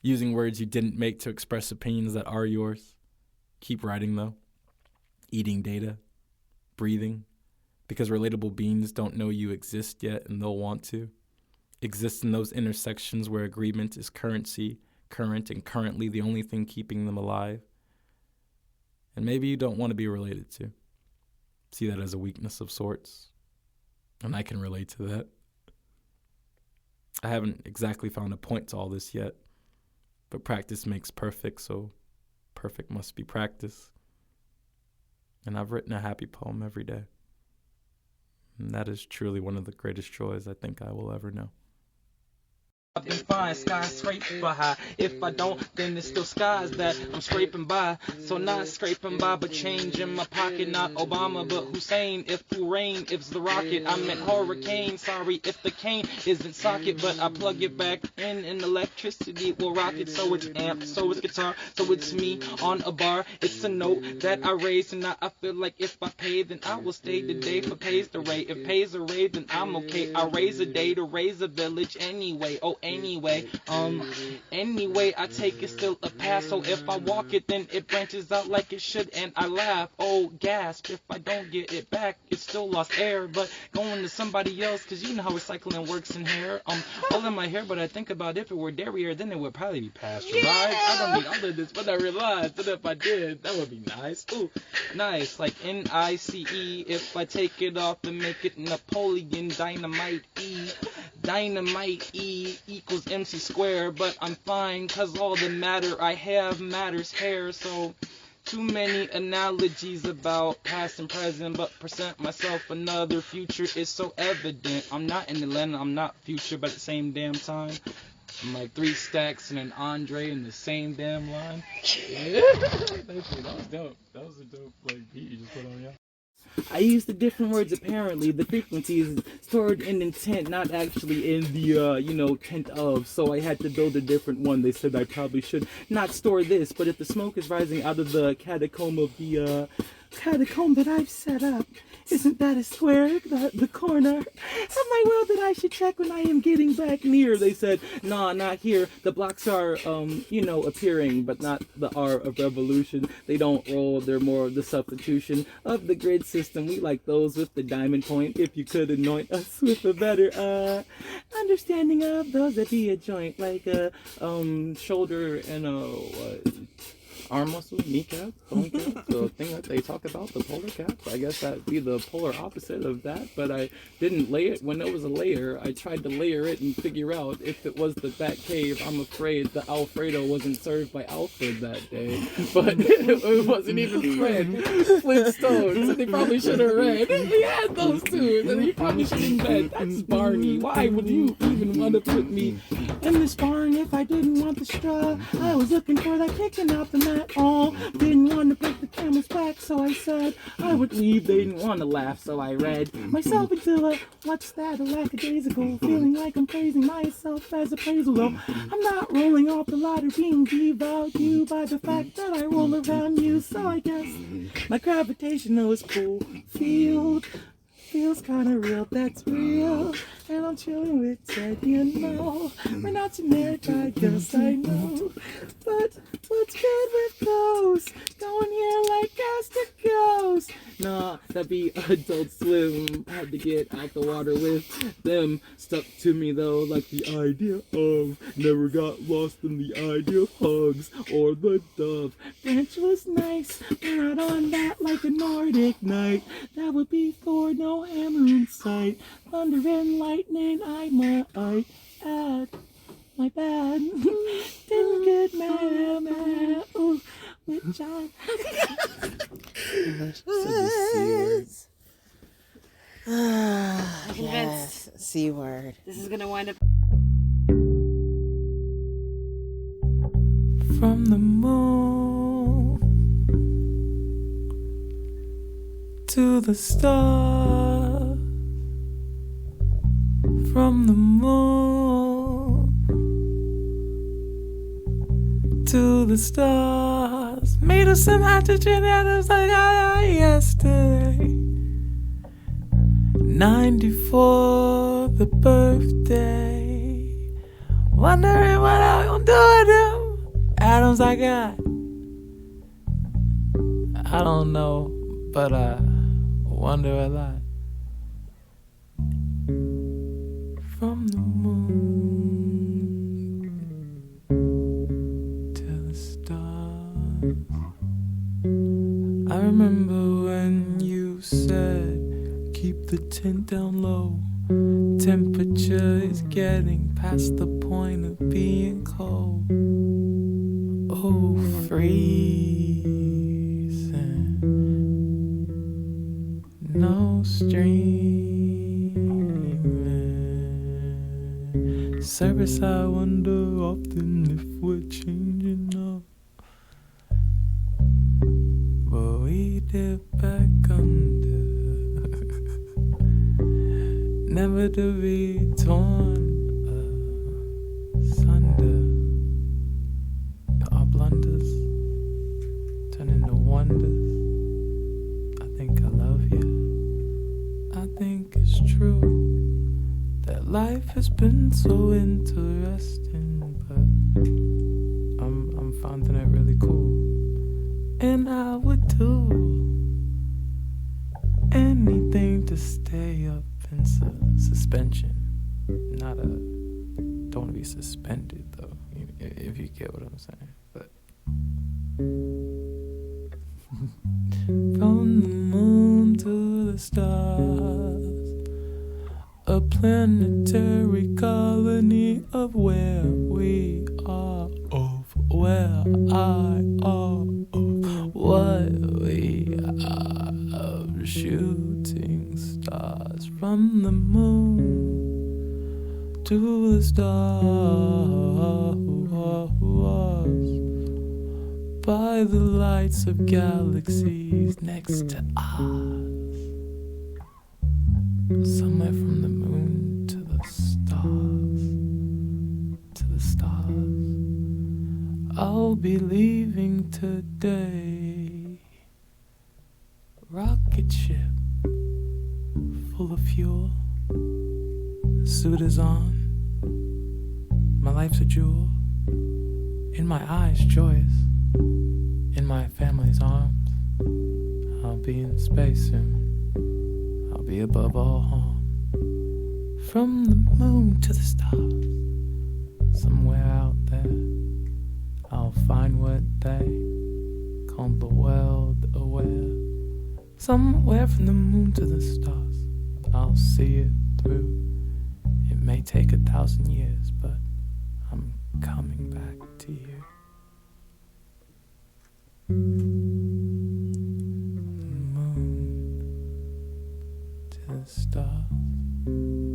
Using words you didn't make to express opinions that are yours. Keep writing, though. Eating data. Breathing. Because relatable beings don't know you exist yet and they'll want to. exist in those intersections where agreement is currency, current and currently the only thing keeping them alive. And maybe you don't want to be related to. See that as a weakness of sorts. And I can relate to that. I haven't exactly found a point to all this yet, but practice makes perfect, so perfect must be practice. And I've written a happy poem every day. And that is truly one of the greatest joys I think I will ever know. I've been fine, skyscraper high. If I don't, then it's still skies that I'm scraping by. So not scraping by, but change in my pocket. Not Obama, but Hussein. If full rain, if's the rocket. I meant hurricane. Sorry if the cane isn't socket, but I plug it back in and electricity will rock it. So it's amp, so it's guitar, so it's me on a bar. It's a note that I raise, and I feel like if I pay, then I will stay the day for pays the rate. If pays a rate, then I'm okay. I raise a day to raise a village anyway. Oh, anyway, I take it still a pass. So if I walk it, then it branches out like it should, and I laugh. Oh, gasp! If I don't get it back, it's still lost air. But going to somebody else, 'cause you know how recycling works in hair. All in my hair, but I think about if it were dairy, then it would probably be pasteurized. I don't need all of this, but I realized that if I did, that would be nice. Ooh, nice, like NICE. If I take it off and make it Napoleon Dynamite E. Dynamite E equals MC square, but I'm fine, 'cause all the matter I have matters hair. So too many analogies about past and present, but present myself another future is so evident. I'm not in Atlanta, I'm not future, but at the same damn time, I'm like 3 stacks and an Andre in the same damn line. Yeah. That was dope. That was a dope beat you just put on, yeah. I used the different words apparently. The frequency is stored in intent, not actually in the, tent of. So I had to build a different one. They said I probably should not store this, but if the smoke is rising out of the catacomb of the, catacomb that I've set up, isn't that a square, the corner of my world that I should check when I am getting back near? They said, nah, not here. The blocks are, appearing, but not the R of revolution. They don't roll, they're more of the substitution of the grid system. We like those with the diamond point. If you could anoint us with a better, understanding of those that be a joint, like a, shoulder and a, arm muscle, kneecap, bone cap, the thing that they talk about, the polar cap. I guess that'd be the polar opposite of that, but I didn't lay it when it was a layer. I tried to layer it and figure out if it was the Bat Cave. I'm afraid the Alfredo wasn't served by Alfred that day, but it wasn't even Fred Flintstone, so they probably should have read. He had those two, and then he probably should have read. That's Barney. Why would you even want to put me in this barn if I didn't want the straw? I was looking for that kicking out the mat. All didn't want to break the camel's back, so I said I would leave. They didn't want to laugh, so I read myself into a what's that, a lackadaisical, feeling like I'm praising myself as appraisal. Though I'm not rolling off the ladder, being devalued by the fact that I roll around you. So I guess my gravitational is cool field feels kinda real, that's real. And I'm chilling with Ted, you know. We're not generic, I guess I know. But what's good with those? Going here like gas to ghost. Nah, that'd be Adult Swim. Had to get out the water with them. Stuck to me though, like the idea of. Never got lost in the idea of hugs or the dove. Branch was nice, but not on that like a Nordic night. That would be Thor, no hammer in sight. Thunder and lightning, I might add. My bad. Didn't get mad. Ooh, with John. Yes, C word. This is gonna wind up. From the moon to the stars, from the moon to the stars, made of some hydrogen atoms like I yesterday. 94, the birthday. Wondering what I'm gonna do with them atoms I got. I don't know, but I wonder a lot. From the moon to the stars. I remember when you said, keep the tent down low. Temperature is getting past the point of being cold. Oh, freezing. No streaming. Service, I wonder often if we're changing up. But we dip back under. Never to be torn asunder. Our blunders turn into wonders. I think I love you. I think it's true that life has been so interesting, but I'm finding it really cool. And I would do anything to stay up in suspension. Not don't want to be suspended though, if you get what I'm saying. But from the moon to the stars, a planetary colony of where we are, of where I are, of what we are, of shooting stars. From the moon to the stars, by the lights of galaxies next to us. Somewhere from the moon to the stars, to the stars. I'll be leaving today. Rocket ship full of fuel. The suit is on. My life's a jewel. In my eyes, joyous. In my family's arms. I'll be in space soon. I'll be above all harm. From the moon to the stars. Somewhere out there, I'll find what they call the world aware. Somewhere from the moon to the stars, I'll see it through. It may take 1,000 years, but I'm coming back to you. Moon to the stars.